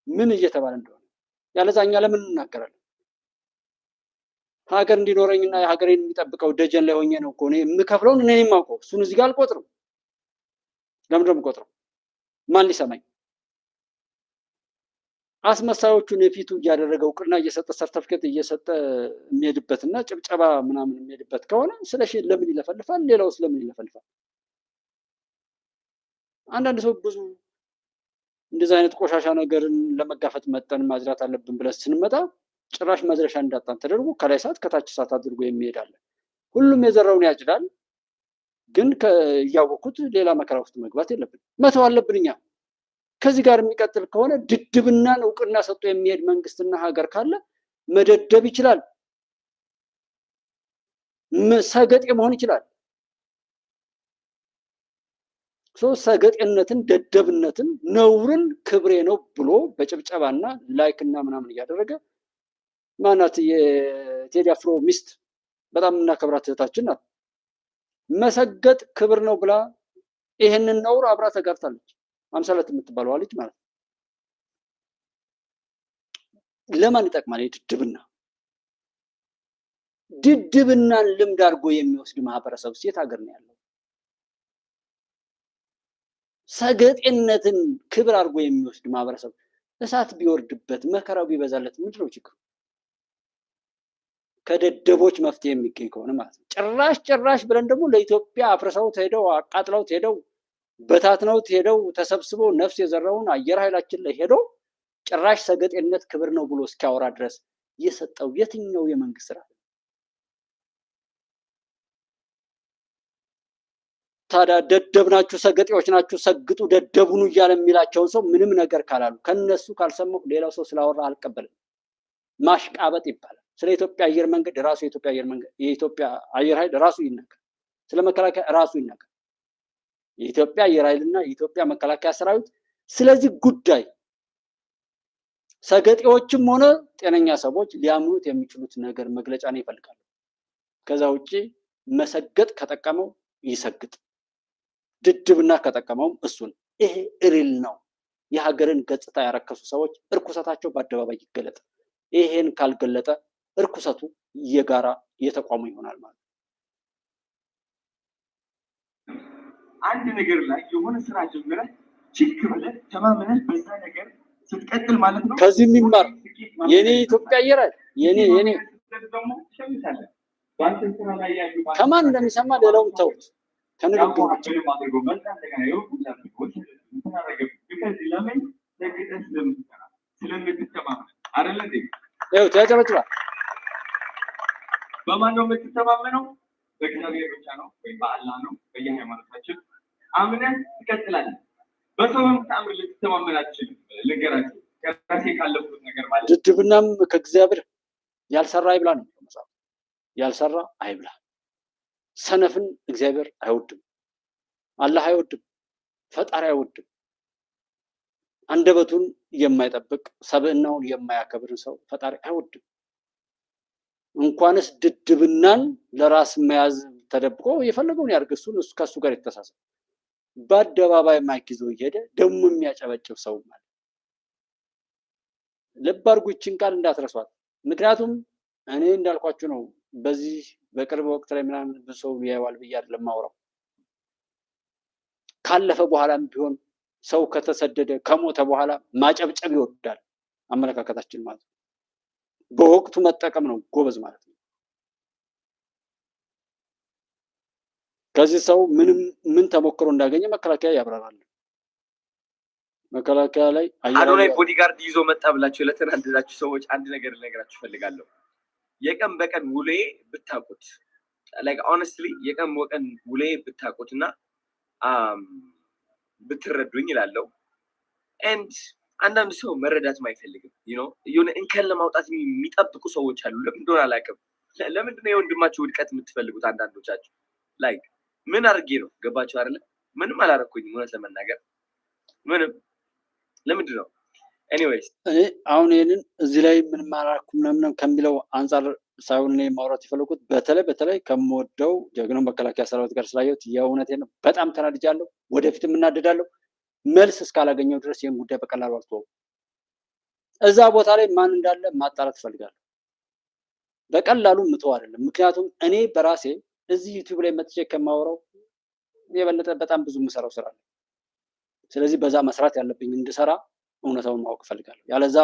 ምን እየተባለ እንደሆነ። ያለዛ እኛ ለምን እናገራለን? ሀገር እንዲኖረኝና የሀገሬን የሚጠብቀው ደጀን ላይ ሆኜ ነው እኮ እኔ የምከፍለውን እኔ የማውቀው። እሱን እዚህ ጋር አልቆጥርም። ለምንድን ነው የምቆጥረው? ማን ሊሰማኝ? አስመሳዮቹን የፊቱ እያደረገ እውቅና እየሰጠ ሰርተፍኬት እየሰጠ የሚሄድበትና ጭብጨባ ምናምን የሚሄድበት ከሆነ ስለሽ ለምን ይለፈልፋል? ሌላውስ ለምን ይለፈልፋል? አንዳንድ ሰው ብዙ እንደዚህ አይነት ቆሻሻ ነገርን ለመጋፈጥ መጠን ማዝራት አለብን ብለን ስንመጣ ጭራሽ መድረሻ እንዳጣን ተደርጎ ከላይ ሰዓት ከታች ሰዓት አድርጎ የሚሄዳል። ሁሉም የዘራውን ያጭዳል። ግን እያወቁት ሌላ መከራ ውስጥ መግባት የለብን፣ መተው አለብን። እኛ ከዚህ ጋር የሚቀጥል ከሆነ ድድብናን እውቅና ሰጥቶ የሚሄድ መንግስትና ሀገር ካለ መደደብ ይችላል፣ ሰገጤ መሆን ይችላል። ሰገጤነትን፣ ደደብነትን፣ ነውርን ክብሬ ነው ብሎ በጭብጨባና ላይክና ምናምን እያደረገ ማናት የቴዲ አፍሮ ሚስት በጣም እናከብራት እህታችን ናት። መሰገጥ ክብር ነው ብላ ይሄንን ነውር አብራ ተጋፍታለች። አምሳለት የምትባለው ልጅ ማለት ነው። ለማን ይጠቅማል? ድድብና ድድብናን ልምድ አድርጎ የሚወስድ ማህበረሰብ ሴት ሀገር ነው ያለው። ሰገጤነትን ክብር አድርጎ የሚወስድ ማህበረሰብ እሳት ቢወርድበት መከራው ቢበዛለት ምንድነው ችግሩ? ከደደቦች መፍትሄ የሚገኝ ከሆነ ማለት ነው። ጭራሽ ብለን ደግሞ ለኢትዮጵያ አፍርሰውት ሄደው አቃጥለውት ሄደው በታትነውት ሄደው ተሰብስበው ነፍስ የዘራውን አየር ኃይላችን ላይ ሄዶ ጭራሽ ሰገጤነት ክብር ነው ብሎ እስኪያወራ ድረስ የሰጠው የትኛው የመንግስት ስራ? ታዲያ ደደብ ናችሁ፣ ሰገጤዎች ናችሁ፣ ሰግጡ፣ ደደቡኑ እያለ የሚላቸውን ሰው ምንም ነገር ካላሉ ከነሱ ካልሰማሁ ሌላው ሰው ስላወራ አልቀበልም። ማሽቃበጥ ይባላል። ስለ ኢትዮጵያ አየር መንገድ ራሱ የኢትዮጵያ አየር ኃይል ራሱ ይናገር፣ ስለ መከላከያ ራሱ ይናገር። የኢትዮጵያ አየር ኃይልና የኢትዮጵያ መከላከያ ሰራዊት ስለዚህ ጉዳይ ሰገጤዎችም ሆነ ጤነኛ ሰዎች ሊያምኑት የሚችሉት ነገር መግለጫ ነው ይፈልጋሉ። ከዛ ውጪ መሰገጥ ከጠቀመው ይሰግጥ፣ ድድብና ከጠቀመውም እሱን። ይሄ እሪል ነው። የሀገርን ገጽታ ያረከሱ ሰዎች እርኩሰታቸው በአደባባይ ይገለጥ። ይሄን ካልገለጠ እርኩሰቱ የጋራ የተቋሙ ይሆናል ማለት ነው። አንድ ነገር ላይ የሆነ ስራ ጀምረህ ችክ ብለህ ተማምነህ በዛ ነገር ስትቀጥል ማለት ነው። ከዚህ የሚማር የኔ ኢትዮጵያ አየር ኃይል የኔ ከማን እንደሚሰማ ሌላውም ተውት። ከንግግር ተጨበጭባል። በማን ነው የምትተማመነው? በእግዚአብሔር ብቻ ነው ወይም በአላህ ነው። በየሃይማኖታችን አምነን ትቀጥላለህ። በሰው ተአምር ልትተማመን አትችልም። ልንገራችሁ ከራሴ ካለፉት ነገር ማለት ድድብናም ከእግዚአብሔር ያልሰራ አይብላ ነው መጽሐፍ። ያልሰራ አይብላ። ሰነፍን እግዚአብሔር አይወድም፣ አላህ አይወድም፣ ፈጣሪ አይወድም። አንደበቱን የማይጠብቅ ሰብዕናውን የማያከብርን ሰው ፈጣሪ አይወድም። እንኳንስ ድድብናን ለራስ መያዝ ተደብቆ የፈለገውን ያድርግ። እሱን ከሱ ጋር የተሳሰብ በአደባባይ ማይክ ይዞ እየሄደ ደግሞ የሚያጨበጭብ ሰው ማለት ልብ አድርጉ። ይችን ቃል እንዳትረሷት። ምክንያቱም እኔ እንዳልኳችሁ ነው። በዚህ በቅርብ ወቅት ላይ ምናምን ብዙ ሰው ያየዋል ብዬ አይደለም ማውራው። ካለፈ በኋላም ቢሆን ሰው ከተሰደደ ከሞተ በኋላ ማጨብጨብ ይወዳል አመለካከታችን ማለት ነው። በወቅቱ መጠቀም ነው ጎበዝ ማለት ነው። ከዚህ ሰው ምን ተሞክሮ እንዳገኘ መከላከያ ያብራራል። መከላከያ ላይ አዶናይ ቦዲጋርድ ይዞ መጣ ብላችሁ ለተናደዳችሁ ሰዎች አንድ ነገር ልነግራችሁ ፈልጋለሁ። የቀን በቀን ውሌ ብታቁት like honestly የቀን በቀን ውሌ ብታቁትና ብትረዱኝ ይላለው። and አንዳንድ ሰው መረዳት ማይፈልግም የሆነ እንከን ለማውጣት የሚጠብቁ ሰዎች አሉ። ለምን እንደሆነ አላውቅም። ለምንድን ነው የወንድማችሁ ውድቀት የምትፈልጉት? አንዳንዶቻችሁ like ምን አድርጌ ነው? ገባችሁ አይደለ? ምንም አላረኩኝም እውነት ለመናገር ምንም። ለምንድን ነው anyways እኔ አሁን ይሄንን እዚህ ላይ ምንም አላረኩም ምናምን ከሚለው አንፃር ሳይሆን እኔ ማውራት የፈለኩት በተለይ ከምወደው ጀግናው መከላከያ ሰራዊት ጋር ስላየሁት የእውነቴን ነው። በጣም ተናድጃለሁ። ወደፊትም እናደዳለሁ። መልስ እስካላገኘው ድረስ ይህን ጉዳይ በቀላሉ አልተወውም። እዛ ቦታ ላይ ማን እንዳለ ማጣራት እፈልጋለሁ። በቀላሉ ምተው አይደለም። ምክንያቱም እኔ በራሴ እዚህ ዩቲዩብ ላይ መጥቼ ከማወራው የበለጠ በጣም ብዙ የምሰራው ስራ አለ። ስለዚህ በዛ መስራት ያለብኝ እንድሰራ እውነታውን ማወቅ እፈልጋለሁ። ያለዛ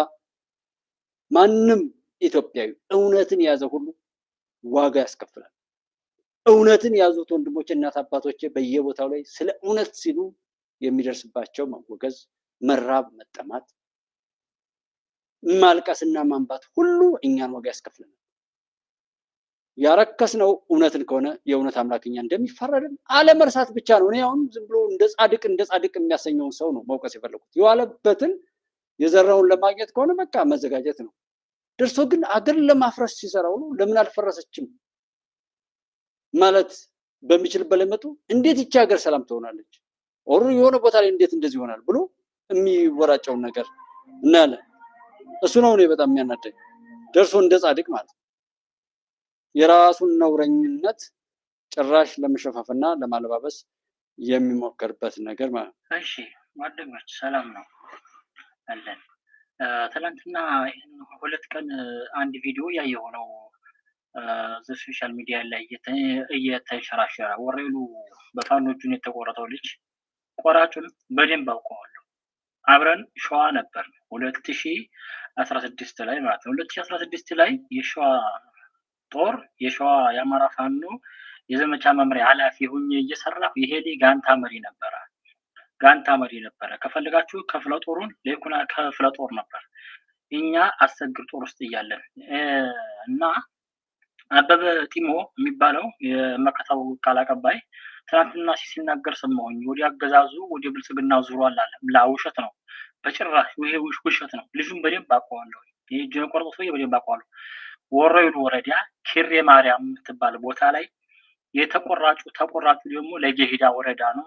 ማንም ኢትዮጵያዊ እውነትን የያዘ ሁሉ ዋጋ ያስከፍላል። እውነትን የያዙት ወንድሞቼ፣ እናት አባቶቼ በየቦታው ላይ ስለ እውነት ሲሉ የሚደርስባቸው መወገዝ፣ መራብ፣ መጠማት፣ ማልቀስና ማንባት ሁሉ እኛን ዋጋ ያስከፍለናል። ያረከስነው እውነትን ከሆነ የእውነት አምላክ እኛ እንደሚፈረድን አለመርሳት ብቻ ነው። እኔ አሁን ዝም ብሎ እንደ ጻድቅ የሚያሰኘውን ሰው ነው መውቀስ የፈለጉት። የዋለበትን የዘራውን ለማግኘት ከሆነ በቃ መዘጋጀት ነው። ደርሶ ግን አገርን ለማፍረስ ሲሰራው ነው ለምን አልፈረሰችም ማለት በሚችልበት ላይ መጡ። እንዴት ይቺ ሀገር ሰላም ትሆናለች? ኦሩ የሆነ ቦታ ላይ እንዴት እንደዚህ ይሆናል ብሎ የሚወራጨውን ነገር እናያለን። እሱ ነው እኔ በጣም የሚያናደኝ። ደርሶ እንደ ጻድቅ ማለት የራሱን ነውረኝነት ጭራሽ ለመሸፋፍና ለማለባበስ የሚሞከርበት ነገር ማለት ነው። እሺ ጓደኞች ሰላም ነው አለን። ትናንትና 2 ቀን አንድ ቪዲዮ ያየው ነው ሶሻል ሚዲያ ላይ እየተንሸራሸረ ወሬሉ በፋኖቹን የተቆረጠው ልጅ ቆራጩን በደንብ አውቀዋለሁ። አብረን ሸዋ ነበር 2016 ላይ ማለት ነው። 2016 ላይ የሸዋ ጦር የሸዋ የአማራ ፋኖ የዘመቻ መምሪያ ኃላፊ ሆኜ እየሰራሁ የሄዴ ጋንታ መሪ ነበረ። ከፈለጋችሁ ክፍለ ጦሩን ለይኩና ክፍለ ጦር ነበር እኛ አሰግር ጦር ውስጥ እያለን እና አበበ ጢሞ የሚባለው የመከታው ቃል አቀባይ ትናንትና ሲናገር ሰማሁኝ። ወዲ አገዛዙ ወዲ ብልጽግና ዙሯል አለ። ውሸት ነው፣ በጭራሽ ይሄ ውሸት ነው። ልጁን በደንብ አውቀዋለሁ። ይሄ ጀነቆርጦ ሰውዬ በደንብ አውቀዋለሁ። ወረይሉ ወረዳ ኪሬ ማርያም የምትባል ቦታ ላይ ተቆራጩ ደግሞ ለጌሂዳ ወረዳ ነው።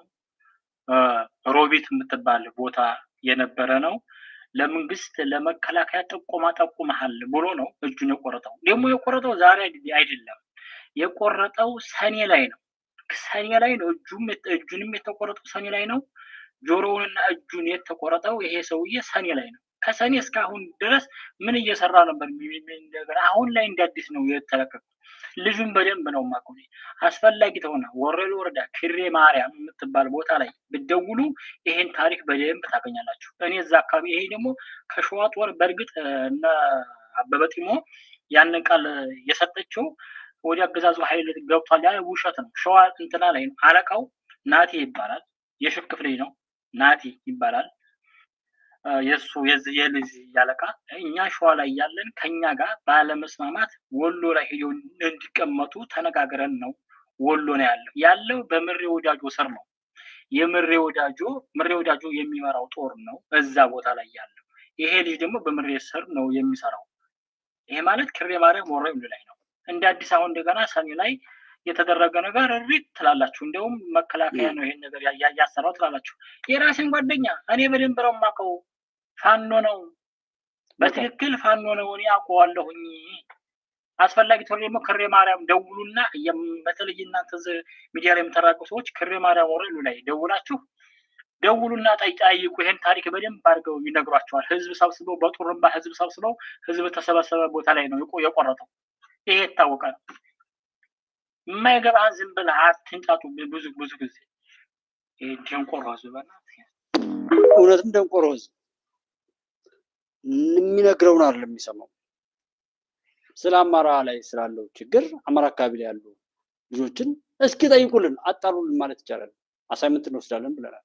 ሮቢት የምትባል ቦታ የነበረ ነው። ለመንግስት ለመከላከያ ጠቁመሃል ብሎ ነው እጁን የቆረጠው። ደግሞ የቆረጠው ዛሬ አይደለም፣ የቆረጠው ሰኔ ላይ ነው። እጁንም የተቆረጠው ሰኔ ላይ ነው። ጆሮውንና እጁን የተቆረጠው ይሄ ሰውዬ ሰኔ ላይ ነው። ከሰኔ እስካሁን ድረስ ምን እየሰራ ነበር? አሁን ላይ እንዳዲስ ነው የተለቀቀው። ልጁን በደንብ ነው የማውቀው። አስፈላጊ ተሆነ ወረይሉ ወረዳ ኪሬ ማርያም የምትባል ቦታ ላይ ብትደውሉ ይሄን ታሪክ በደንብ ታገኛላችሁ። እኔ እዛ አካባቢ ይሄ ደግሞ ከሸዋ ጦር በእርግጥ እነ አበበ ጢሞ ያንን ቃል የሰጠችው ወደ አገዛዙ ኃይል ገብቷል ያ ውሸት ነው። ሸዋ እንትና ላይ ነው። አለቃው ናቲ ይባላል። የሽክፍ ልጅ ነው። ናቲ ይባላል። የልጅ ያለቃ እኛ ሸዋ ላይ ያለን ከኛ ጋር ባለመስማማት ወሎ ላይ ሄደው እንዲቀመጡ ተነጋግረን ነው ወሎ ነው ያለው በምሬ ወዳጆ ስር ነው። ምሬ ወዳጆ የሚመራው ጦር ነው እዛ ቦታ ላይ ያለው። ይሄ ልጅ ደግሞ በምሬ ስር ነው የሚሰራው። ይሄ ማለት ኪሬ ማርያም ወረይሉ ላይ ነው። እንደ አዲስ አሁን እንደገና ሰኔ ላይ የተደረገ ነገር ሪት ትላላችሁ። እንደውም መከላከያ ነው ይሄን ነገር ያሰራው ትላላችሁ። የራሴን ጓደኛ እኔ በደንብ ነው የማውቀው። ፋኖ ነው፣ በትክክል ፋኖ ነው። እኔ አውቀዋለሁኝ። አስፈላጊ ተወር ደግሞ ኪሬ ማርያም ደውሉና በተለይ እናንተ ሚዲያ ላይ የምትራቁ ሰዎች ኪሬ ማርያም ወረይሉ ላይ ደውሉና ጠይቁ። ይሄን ታሪክ በደንብ አድርገው ይነግሯቸዋል። ህዝብ ሰብስበው በጡርምባ ህዝብ ሰብስበው ህዝብ ተሰበሰበ ቦታ ላይ ነው የቆረጠው። ይሄ ይታወቃል። የማይገባህን ዝም ብለህ አትንጫጩ። ብዙ ጊዜ ደንቆሮ ህዝብ በእናትህ እውነትም ደንቆሮ ህዝብ የሚነግረውን አይደለም የሚሰማው። ስለ አማራ ላይ ስላለው ችግር አማራ አካባቢ ላይ ያሉ ልጆችን እስኪ ጠይቁልን፣ አጣሩልን ማለት ይቻላል። አሳይመንት እንወስዳለን ብለናል።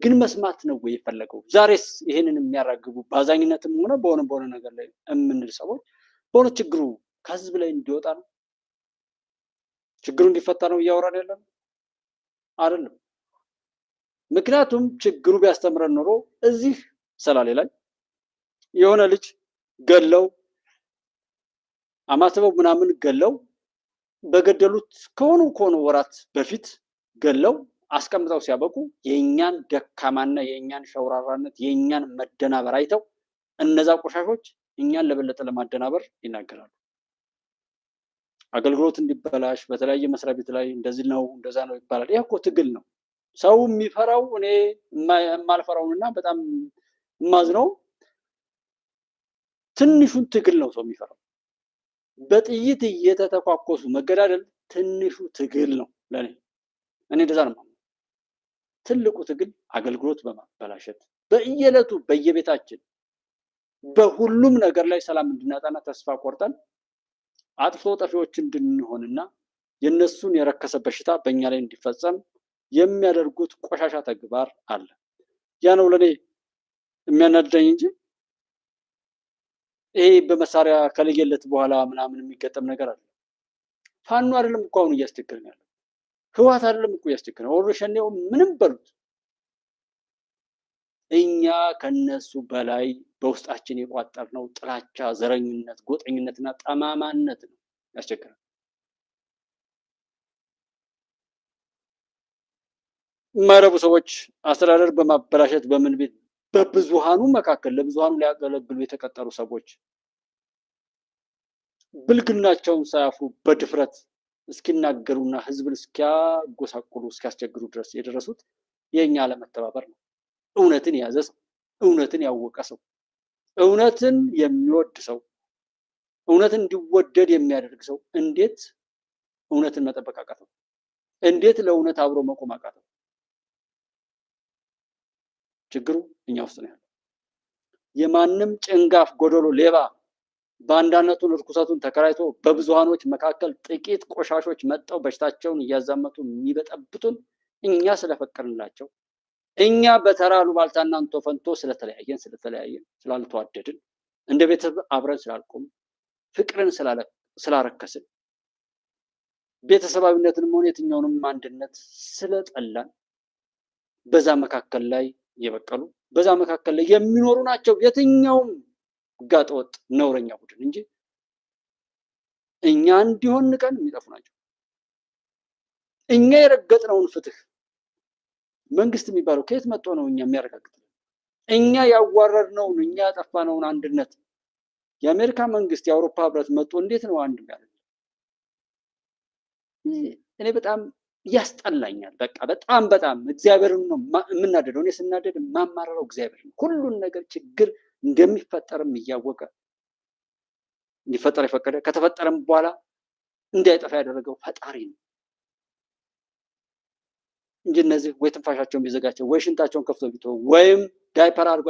ግን መስማት ነው ወይ የፈለገው? ዛሬስ ይሄንን የሚያራግቡ በአዛኝነትም ሆነ በሆነ ነገር ላይ የምንል ሰዎች በሆነ ችግሩ ከህዝብ ላይ እንዲወጣ ነው፣ ችግሩ እንዲፈታ ነው እያወራን ያለን አይደለም። ምክንያቱም ችግሩ ቢያስተምረን ኖሮ እዚህ ሰላሌ ላይ የሆነ ልጅ ገለው አማተበው ምናምን ገለው በገደሉት ከሆኑ ወራት በፊት ገለው አስቀምጠው ሲያበቁ የኛን ደካማና የኛን ሸውራራነት የኛን መደናበር አይተው እነዛ ቆሻሾች እኛን ለበለጠ ለማደናበር ይናገራሉ። አገልግሎት እንዲበላሽ በተለያየ መስሪያ ቤት ላይ እንደዚህ ነው እንደዛ ነው ይባላል። ይሄ እኮ ትግል ነው። ሰው የሚፈራው እኔ የማልፈራውንና በጣም የማዝነው ትንሹን ትግል ነው ሰው የሚፈራው። በጥይት እየተተኳኮሱ መገዳደል ትንሹ ትግል ነው ለኔ። እኔ እንደዛ ነው። ትልቁ ትግል አገልግሎት በማበላሸት በየዕለቱ በየቤታችን በሁሉም ነገር ላይ ሰላም እንድናጣና ተስፋ ቆርጠን አጥፍቶ ጠፊዎች እንድንሆንና የነሱን የረከሰ በሽታ በእኛ ላይ እንዲፈጸም የሚያደርጉት ቆሻሻ ተግባር አለ። ያ ነው ለኔ የሚያናድደኝ እንጂ ይሄ በመሳሪያ ከለየለት በኋላ ምናምን የሚገጠም ነገር አለ። ፋኖ አይደለም እኮ አሁን እያስቸገረን ያለው፣ ህወሓት አይደለም እኮ እያስቸገረን፣ ወሮሸኔው ምንም በሉት። እኛ ከነሱ በላይ በውስጣችን የቋጠርነው ጥላቻ፣ ዘረኝነት፣ ጎጠኝነትና ጠማማነት ነው ያስቸገረን። የማይረቡ ሰዎች አስተዳደር በማበላሸት በምን ቤት በብዙሃኑ መካከል ለብዙሃኑ ሊያገለግሉ የተቀጠሩ ሰዎች ብልግናቸውን ሳያፍሩ በድፍረት እስኪናገሩና ህዝብን እስኪያጎሳቁሉ እስኪያስቸግሩ ድረስ የደረሱት የኛ አለመተባበር ነው። እውነትን የያዘ ሰው፣ እውነትን ያወቀ ሰው፣ እውነትን የሚወድ ሰው፣ እውነትን እንዲወደድ የሚያደርግ ሰው እንዴት እውነትን መጠበቅ አቃተው? እንዴት ለእውነት አብሮ መቆም አቃተው? ችግሩ እኛ ውስጥ ነው ያለው። የማንም ጭንጋፍ ጎደሎ ሌባ ባንዳነቱን ርኩሰቱን ተከራይቶ በብዙሃኖች መካከል ጥቂት ቆሻሾች መጠው በሽታቸውን እያዛመቱ የሚበጠብጡን እኛ ስለፈቀድንላቸው፣ እኛ በተራ አሉባልታና እንቶ ፈንቶ ስለተለያየን ስላልተዋደድን፣ እንደ ቤተሰብ አብረን ስላልቆም፣ ፍቅርን ስላረከስን፣ ቤተሰባዊነትን ሆነ የትኛውንም አንድነት ስለጠላን በዛ መካከል ላይ የበቀሉ በዛ መካከል ላይ የሚኖሩ ናቸው የትኛውም ጋጠወጥ ነውረኛ ቡድን እንጂ እኛ እንዲሆን ንቀን የሚጠፉ ናቸው። እኛ የረገጥነውን ፍትህ መንግስት የሚባለው ከየት መጥቶ ነው እኛ የሚያረጋግጥ? እኛ ያዋረድነውን እኛ ያጠፋነውን አንድነት የአሜሪካ መንግስት የአውሮፓ ህብረት መጥቶ እንዴት ነው አንድ የሚያደርግ? እኔ በጣም ያስጠላኛል። በቃ በጣም እግዚአብሔርን ነው የምናደደው። እኔ ስናደድ የማማረረው እግዚአብሔር ነው። ሁሉን ነገር ችግር እንደሚፈጠርም እያወቀ እንዲፈጠር የፈቀደ ከተፈጠረም በኋላ እንዳይጠፋ ያደረገው ፈጣሪ ነው እንጂ እነዚህ ወይ ትንፋሻቸውን ቢዘጋቸው ወይ ሽንታቸውን ከፍቶ ቢተው ወይም ዳይፐር አድርጎ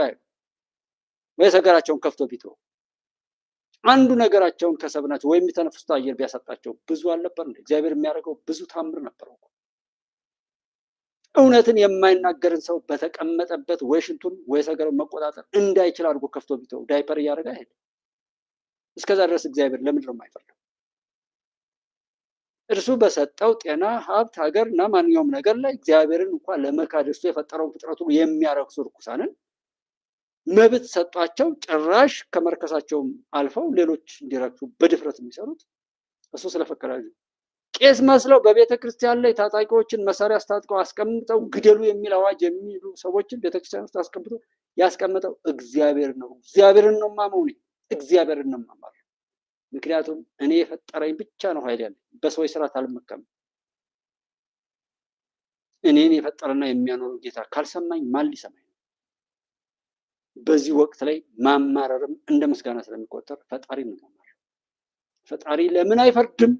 ወይ ሰገራቸውን ከፍቶ ቢተው አንዱ ነገራቸውን ከሰብናቸው ወይም የሚተነፍሱት አየር ቢያሳጣቸው ብዙ አልነበር እንዴ? እግዚአብሔር የሚያደርገው ብዙ ታምር ነበር እኮ። እውነትን የማይናገርን ሰው በተቀመጠበት ወይ ሽንቱን ወይ ሰገራውን መቆጣጠር እንዳይችል አድርጎ ከፍቶ ቢተው ዳይፐር እያደረገ አይሄድ። እስከዛ ድረስ እግዚአብሔር ለምንድን ነው የማይፈርደው? እርሱ በሰጠው ጤና፣ ሀብት፣ ሀገር እና ማንኛውም ነገር ላይ እግዚአብሔርን እንኳን ለመካድ እሱ የፈጠረውን ፍጥረቱ የሚያረክሱ ርኩሳንን መብት ሰጧቸው። ጭራሽ ከመርከሳቸውም አልፈው ሌሎች እንዲረክሱ በድፍረት የሚሰሩት እሱ ስለፈቀዳቸው። ቄስ መስለው በቤተ ክርስቲያን ላይ ታጣቂዎችን መሳሪያ አስታጥቀው አስቀምጠው ግደሉ የሚል አዋጅ የሚሉ ሰዎችን ቤተክርስቲያን ውስጥ አስቀምጠው ያስቀምጠው እግዚአብሔር ነው። እግዚአብሔርን ነው የማመው፣ እግዚአብሔርን ነው የማማር። ምክንያቱም እኔ የፈጠረኝ ብቻ ነው ኃይል ያለኝ፣ በሰዎች ስርዓት አልመካም። እኔን የፈጠረና የሚያኖረው ጌታ ካልሰማኝ ማን ሊሰማኝ? በዚህ ወቅት ላይ ማማረርም እንደ ምስጋና ስለሚቆጠር ፈጣሪ ነው ማማር። ፈጣሪ ለምን አይፈርድም?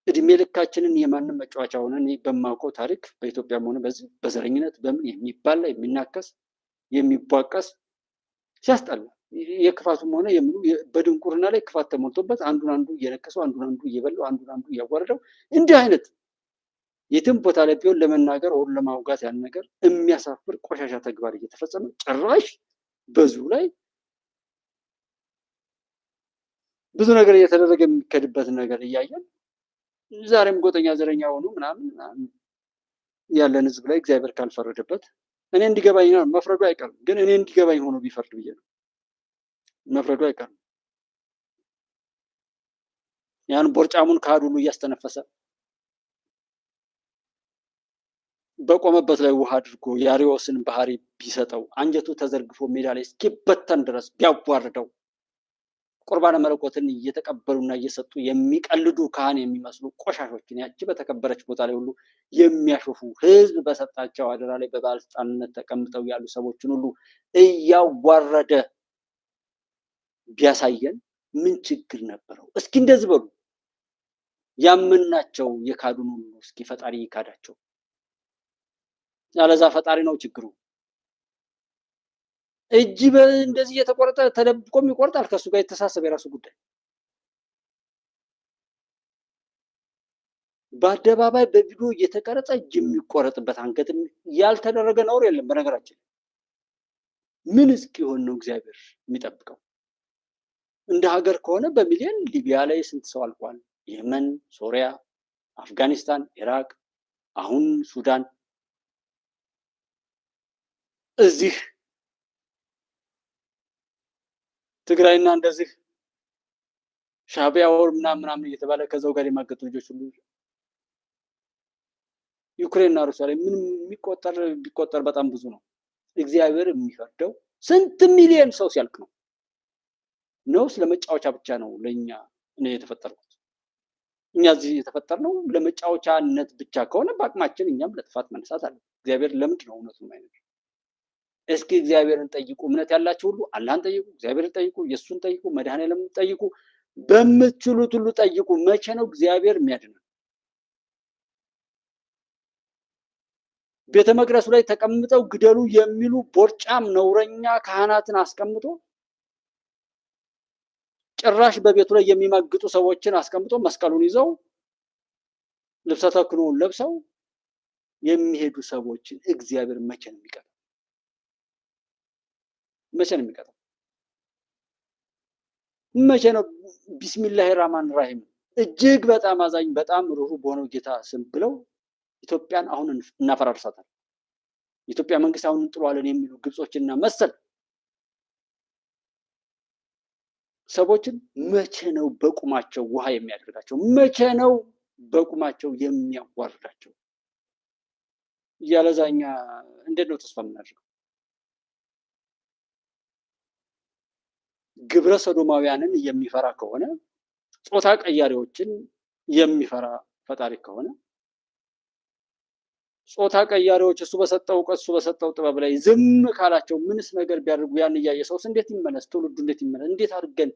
እድሜ ልካችንን የማንም መጫወቻ ሆነ እኔ በማውቀው ታሪክ በኢትዮጵያም ሆነ በዚህ በዘረኝነት በምን የሚባላ የሚናከስ የሚቧቀስ ሲያስጠላ የክፋቱም ሆነ የምኑ በድንቁርና ላይ ክፋት ተሞልቶበት አንዱን አንዱ እየነከሰው አንዱን አንዱ እየበላው አንዱን አንዱ እያዋረደው እንዲህ አይነት የትም ቦታ ላይ ቢሆን ለመናገር ወር ለማውጋት ያን ነገር የሚያሳፍር ቆሻሻ ተግባር እየተፈጸመ ጭራሽ በዚሁ ላይ ብዙ ነገር እየተደረገ የሚከድበት ነገር እያየን ዛሬም ጎጠኛ ዘረኛ ሆኑ ምናምን ያለን ህዝብ ላይ እግዚአብሔር ካልፈረደበት እኔ እንዲገባኝ ነው መፍረዱ አይቀርም። ግን እኔ እንዲገባኝ ሆኖ ቢፈርድ ብዬ ነው መፍረዱ አይቀርም። ያን ቦርጫሙን ካዱሉ እያስተነፈሰ በቆመበት ላይ ውሃ አድርጎ የአሪዎስን ባህሪ ቢሰጠው አንጀቱ ተዘርግፎ ሜዳ ላይ እስኪበተን ድረስ ቢያዋርደው ቁርባነ መለኮትን እየተቀበሉና እየሰጡ የሚቀልዱ ካህን የሚመስሉ ቆሻሾችን ያቺ በተከበረች ቦታ ላይ ሁሉ የሚያሾፉ ህዝብ በሰጣቸው አደራ ላይ በባለስልጣንነት ተቀምጠው ያሉ ሰዎችን ሁሉ እያዋረደ ቢያሳየን ምን ችግር ነበረው? እስኪ እንደዚህ በሉ። ያመናቸው የካዱን ሁሉ እስኪ ፈጣሪ ይካዳቸው። ያለዛ ፈጣሪ ነው ችግሩ። እጅ እንደዚህ እየተቆረጠ ተደብቆም ይቆርጣል። ከሱ ጋር የተሳሰበ የራሱ ጉዳይ። በአደባባይ በቪዲዮ እየተቀረጸ እጅ የሚቆረጥበት አንገት ያልተደረገ ነውር የለም። በነገራችን ምን እስኪሆን ነው እግዚአብሔር የሚጠብቀው? እንደ ሀገር ከሆነ በሚሊዮን ሊቢያ ላይ ስንት ሰው አልቋል? የመን፣ ሶሪያ፣ አፍጋኒስታን፣ ኢራቅ፣ አሁን ሱዳን፣ እዚህ ትግራይና እንደዚህ ሻዕቢያ ወር ምናምን እየተባለ ከዛው ጋር የማገጡ ልጆች ሁሉ ዩክሬንና ሩሲያ ላይ ምንም ቢቆጠር በጣም ብዙ ነው። እግዚአብሔር የሚፈርደው ስንት ሚሊዮን ሰው ሲያልቅ ነው? ለመጫወቻ ብቻ ነው ለኛ እኔ የተፈጠርኩት? እኛ እዚህ የተፈጠርነው ለመጫወቻነት ብቻ ከሆነ በአቅማችን እኛም ለጥፋት መነሳት አለ። እግዚአብሔር ለምንድን ነው እውነቱን ማይነግር? እስኪ እግዚአብሔርን ጠይቁ። እምነት ያላችሁ ሁሉ አላህን ጠይቁ፣ እግዚአብሔርን ጠይቁ፣ ኢየሱስን ጠይቁ፣ መድኃኔዓለምን ጠይቁ፣ በምትችሉት ሁሉ ጠይቁ። መቼ ነው እግዚአብሔር የሚያድነው? ቤተ መቅደሱ ላይ ተቀምጠው ግደሉ የሚሉ ቦርጫም ነውረኛ ካህናትን አስቀምጦ ጭራሽ በቤቱ ላይ የሚማግጡ ሰዎችን አስቀምጦ መስቀሉን ይዘው ልብሰ ተክህኖውን ለብሰው የሚሄዱ ሰዎችን እግዚአብሔር መቼ ነው የሚቀጣው? መቼ ነው የሚቀጣው? መቼ ነው? ቢስሚላሂ ራህማን ራሂም እጅግ በጣም አዛኝ በጣም ሩህሩህ በሆነው ጌታ ስም ብለው ኢትዮጵያን አሁን እናፈራርሳታለን፣ የኢትዮጵያ መንግስት አሁን እንጥሏለን የሚሉ ግብጾችና መሰል ሰዎችን መቼ ነው በቁማቸው ውሃ የሚያደርጋቸው? መቼ ነው በቁማቸው የሚያዋርዳቸው? ያለዛኛ እንዴት ነው ተስፋ የምናደርገው? ግብረ ሰዶማውያንን የሚፈራ ከሆነ ጾታ ቀያሪዎችን የሚፈራ ፈጣሪ ከሆነ ጾታ ቀያሪዎች እሱ በሰጠው እውቀት እሱ በሰጠው ጥበብ ላይ ዝም ካላቸው ምንስ ነገር ቢያደርጉ ያን እያየ ሰውስ እንዴት ይመለስ? ትውልዱ እንዴት ይመለስ? እንዴት አድርገን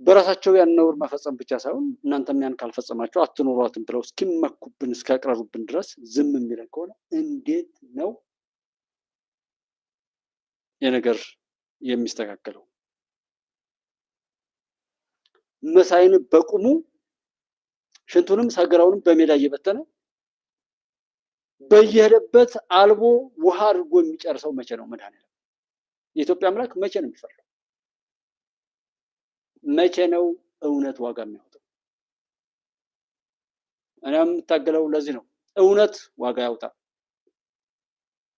በራሳቸው ያን ነውር መፈጸም ብቻ ሳይሆን እናንተም ያን ካልፈጸማቸው አትኖሯትም ብለው እስኪመኩብን እስካቀረቡብን ድረስ ዝም የሚለን ከሆነ እንዴት ነው የነገር የሚስተካከለው? መሳይን በቁሙ ሽንቱንም ሰገራውንም በሜዳ እየበተነ በየሄደበት አልቦ ውሃ አድርጎ የሚጨርሰው መቼ ነው? መድኃኔዓለም የኢትዮጵያ አምላክ መቼ ነው የሚፈርደው? መቼ ነው እውነት ዋጋ የሚያወጣው? እኔ የምታገለው ለዚህ ነው። እውነት ዋጋ ያውጣ።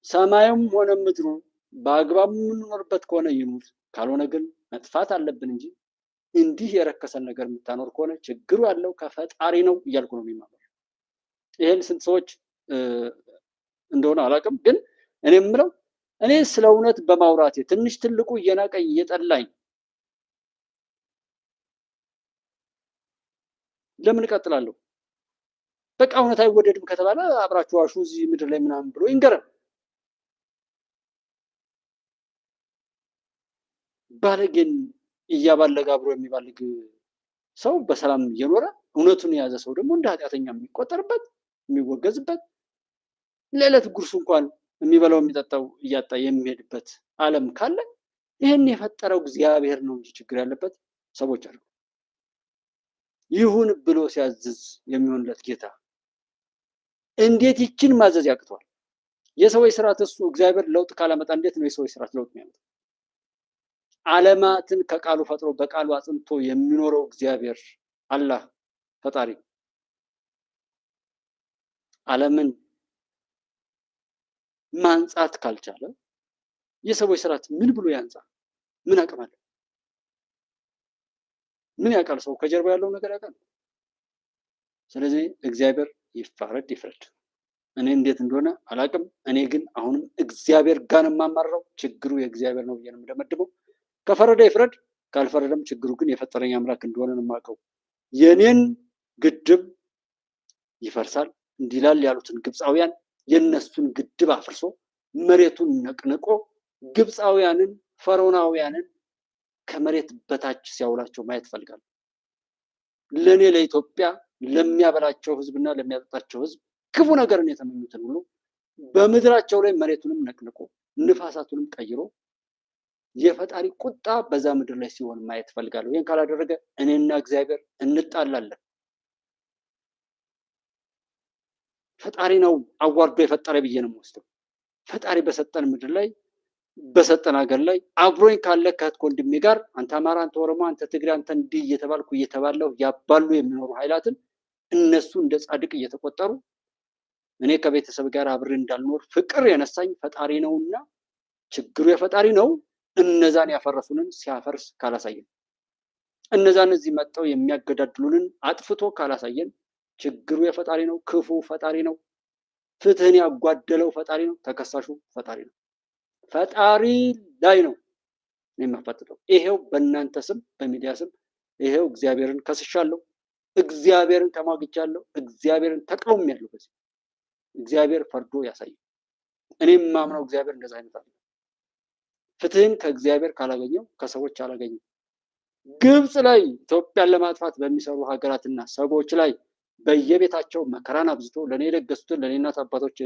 ሰማዩም ሆነ ምድሩ በአግባብ የምንኖርበት ከሆነ ይኑር፣ ካልሆነ ግን መጥፋት አለብን እንጂ እንዲህ የረከሰን ነገር የምታኖር ከሆነ ችግሩ ያለው ከፈጣሪ ነው እያልኩ ነው የሚማመር። ይሄን ስንት ሰዎች እንደሆነ አላውቅም፣ ግን እኔ የምለው እኔ ስለ እውነት በማውራቴ ትንሽ ትልቁ እየናቀኝ እየጠላኝ ለምን እቀጥላለሁ? በቃ እውነት አይወደድም ከተባለ አብራችሁ ዋሹ እዚህ ምድር ላይ ምናምን ብሎ ይንገረን። ባለጌን እያባለገ አብሮ የሚባልግ ሰው በሰላም እየኖረ እውነቱን የያዘ ሰው ደግሞ እንደ ኃጢአተኛ የሚቆጠርበት የሚወገዝበት ለዕለት ጉርሱ እንኳን የሚበላው የሚጠጣው እያጣ የሚሄድበት ዓለም ካለ ይህን የፈጠረው እግዚአብሔር ነው እንጂ ችግር ያለበት ሰዎች አሉ። ይሁን ብሎ ሲያዝዝ የሚሆንለት ጌታ እንዴት ይችን ማዘዝ ያቅተዋል? የሰዎች ስርዓት እሱ እግዚአብሔር ለውጥ ካላመጣ እንዴት ነው የሰዎች ስርዓት ለውጥ የሚያመጣ? ዓለማትን ከቃሉ ፈጥሮ በቃሉ አጽንቶ የሚኖረው እግዚአብሔር አላህ ፈጣሪ ዓለምን ማንጻት ካልቻለ የሰዎች ስርዓት ምን ብሎ ያንጻ? ምን አቅም አለ? ምን ያውቃል? ሰው ከጀርባ ያለው ነገር ያውቃል። ስለዚህ እግዚአብሔር ይፋረድ ይፍረድ። እኔ እንዴት እንደሆነ አላውቅም። እኔ ግን አሁንም እግዚአብሔር ጋር የማማረው ችግሩ የእግዚአብሔር ነው ብዬ ነው የምደመድመው። ከፈረደ ይፍረድ፣ ካልፈረደም ችግሩ ግን የፈጠረኝ አምላክ እንደሆነ ነው የማውቀው። የኔን ግድብ ይፈርሳል እንዲላል ያሉትን ግብፃውያን የነሱን ግድብ አፍርሶ መሬቱን ነቅንቆ ግብፃውያንን ፈርዖናውያንን ከመሬት በታች ሲያውላቸው ማየት ፈልጋለሁ። ለኔ ለኢትዮጵያ ለሚያበላቸው ህዝብና ለሚያጠጣቸው ህዝብ ክፉ ነገርን የተመኙትን ሁሉ በምድራቸው ላይ መሬቱንም ነቅንቆ ንፋሳቱንም ቀይሮ የፈጣሪ ቁጣ በዛ ምድር ላይ ሲሆን ማየት ፈልጋለሁ። ይህን ካላደረገ እኔና እግዚአብሔር እንጣላለን። ፈጣሪ ነው አዋርዶ የፈጠረ ብዬ ነው የምወስደው። ፈጣሪ በሰጠን ምድር ላይ በሰጠን ሀገር ላይ አብሮኝ ካለ ከእህት ወንድሜ ጋር አንተ አማራ፣ አንተ ኦሮሞ፣ አንተ ትግሬ፣ አንተ እንዲህ እየተባልኩ እየተባለው ያባሉ የሚኖሩ ኃይላትን እነሱ እንደ ጻድቅ እየተቆጠሩ እኔ ከቤተሰብ ጋር አብሬ እንዳልኖር ፍቅር የነሳኝ ፈጣሪ ነውና ችግሩ የፈጣሪ ነው። እነዛን ያፈረሱንን ሲያፈርስ ካላሳየን፣ እነዛን እዚህ መጥተው የሚያገዳድሉንን አጥፍቶ ካላሳየን ችግሩ የፈጣሪ ነው። ክፉ ፈጣሪ ነው። ፍትህን ያጓደለው ፈጣሪ ነው። ተከሳሹ ፈጣሪ ነው። ፈጣሪ ላይ ነው የማፋጥጠው። ይሄው በእናንተ ስም በሚዲያ ስም ይሄው እግዚአብሔርን ከስሻለሁ፣ እግዚአብሔርን ተሟግቻለሁ፣ እግዚአብሔርን ተቃውሜያለሁ። በዚህ እግዚአብሔር ፈርዶ ያሳየው። እኔም ማምነው እግዚአብሔር እንደዛ አይነት አለ። ፍትህን ከእግዚአብሔር ካላገኘው ከሰዎች አላገኘው። ግብፅ ላይ ኢትዮጵያን ለማጥፋት በሚሰሩ ሀገራትና ሰዎች ላይ በየቤታቸው መከራን አብዝቶ ለኔ የለገሱትን ለኔ እናት አባቶች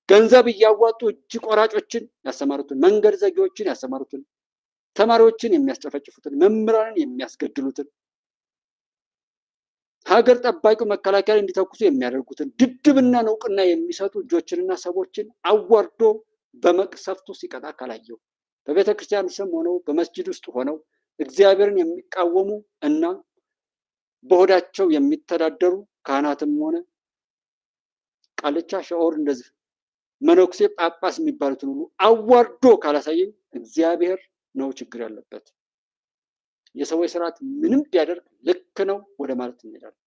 ገንዘብ እያዋጡ እጅ ቆራጮችን ያሰማሩትን፣ መንገድ ዘጊዎችን ያሰማሩትን፣ ተማሪዎችን የሚያስጨፈጭፉትን፣ መምህራንን የሚያስገድሉትን፣ ሀገር ጠባቂው መከላከያ እንዲተኩሱ የሚያደርጉትን፣ ድድብና እውቅና የሚሰጡ እጆችንና ሰዎችን አዋርዶ በመቅሰፍቱ ሲቀጣ ካላየው፣ በቤተ ክርስቲያን ስም ሆነው በመስጂድ ውስጥ ሆነው እግዚአብሔርን የሚቃወሙ እና በሆዳቸው የሚተዳደሩ ካህናትም ሆነ ቃልቻ ሸኦር እንደዚህ መነኩሴ ጳጳስ የሚባሉትን ሁሉ አዋርዶ ካላሳየኝ እግዚአብሔር ነው ችግር ያለበት። የሰዎች ስርዓት ምንም ቢያደርግ ልክ ነው ወደ ማለት እንሄዳለን።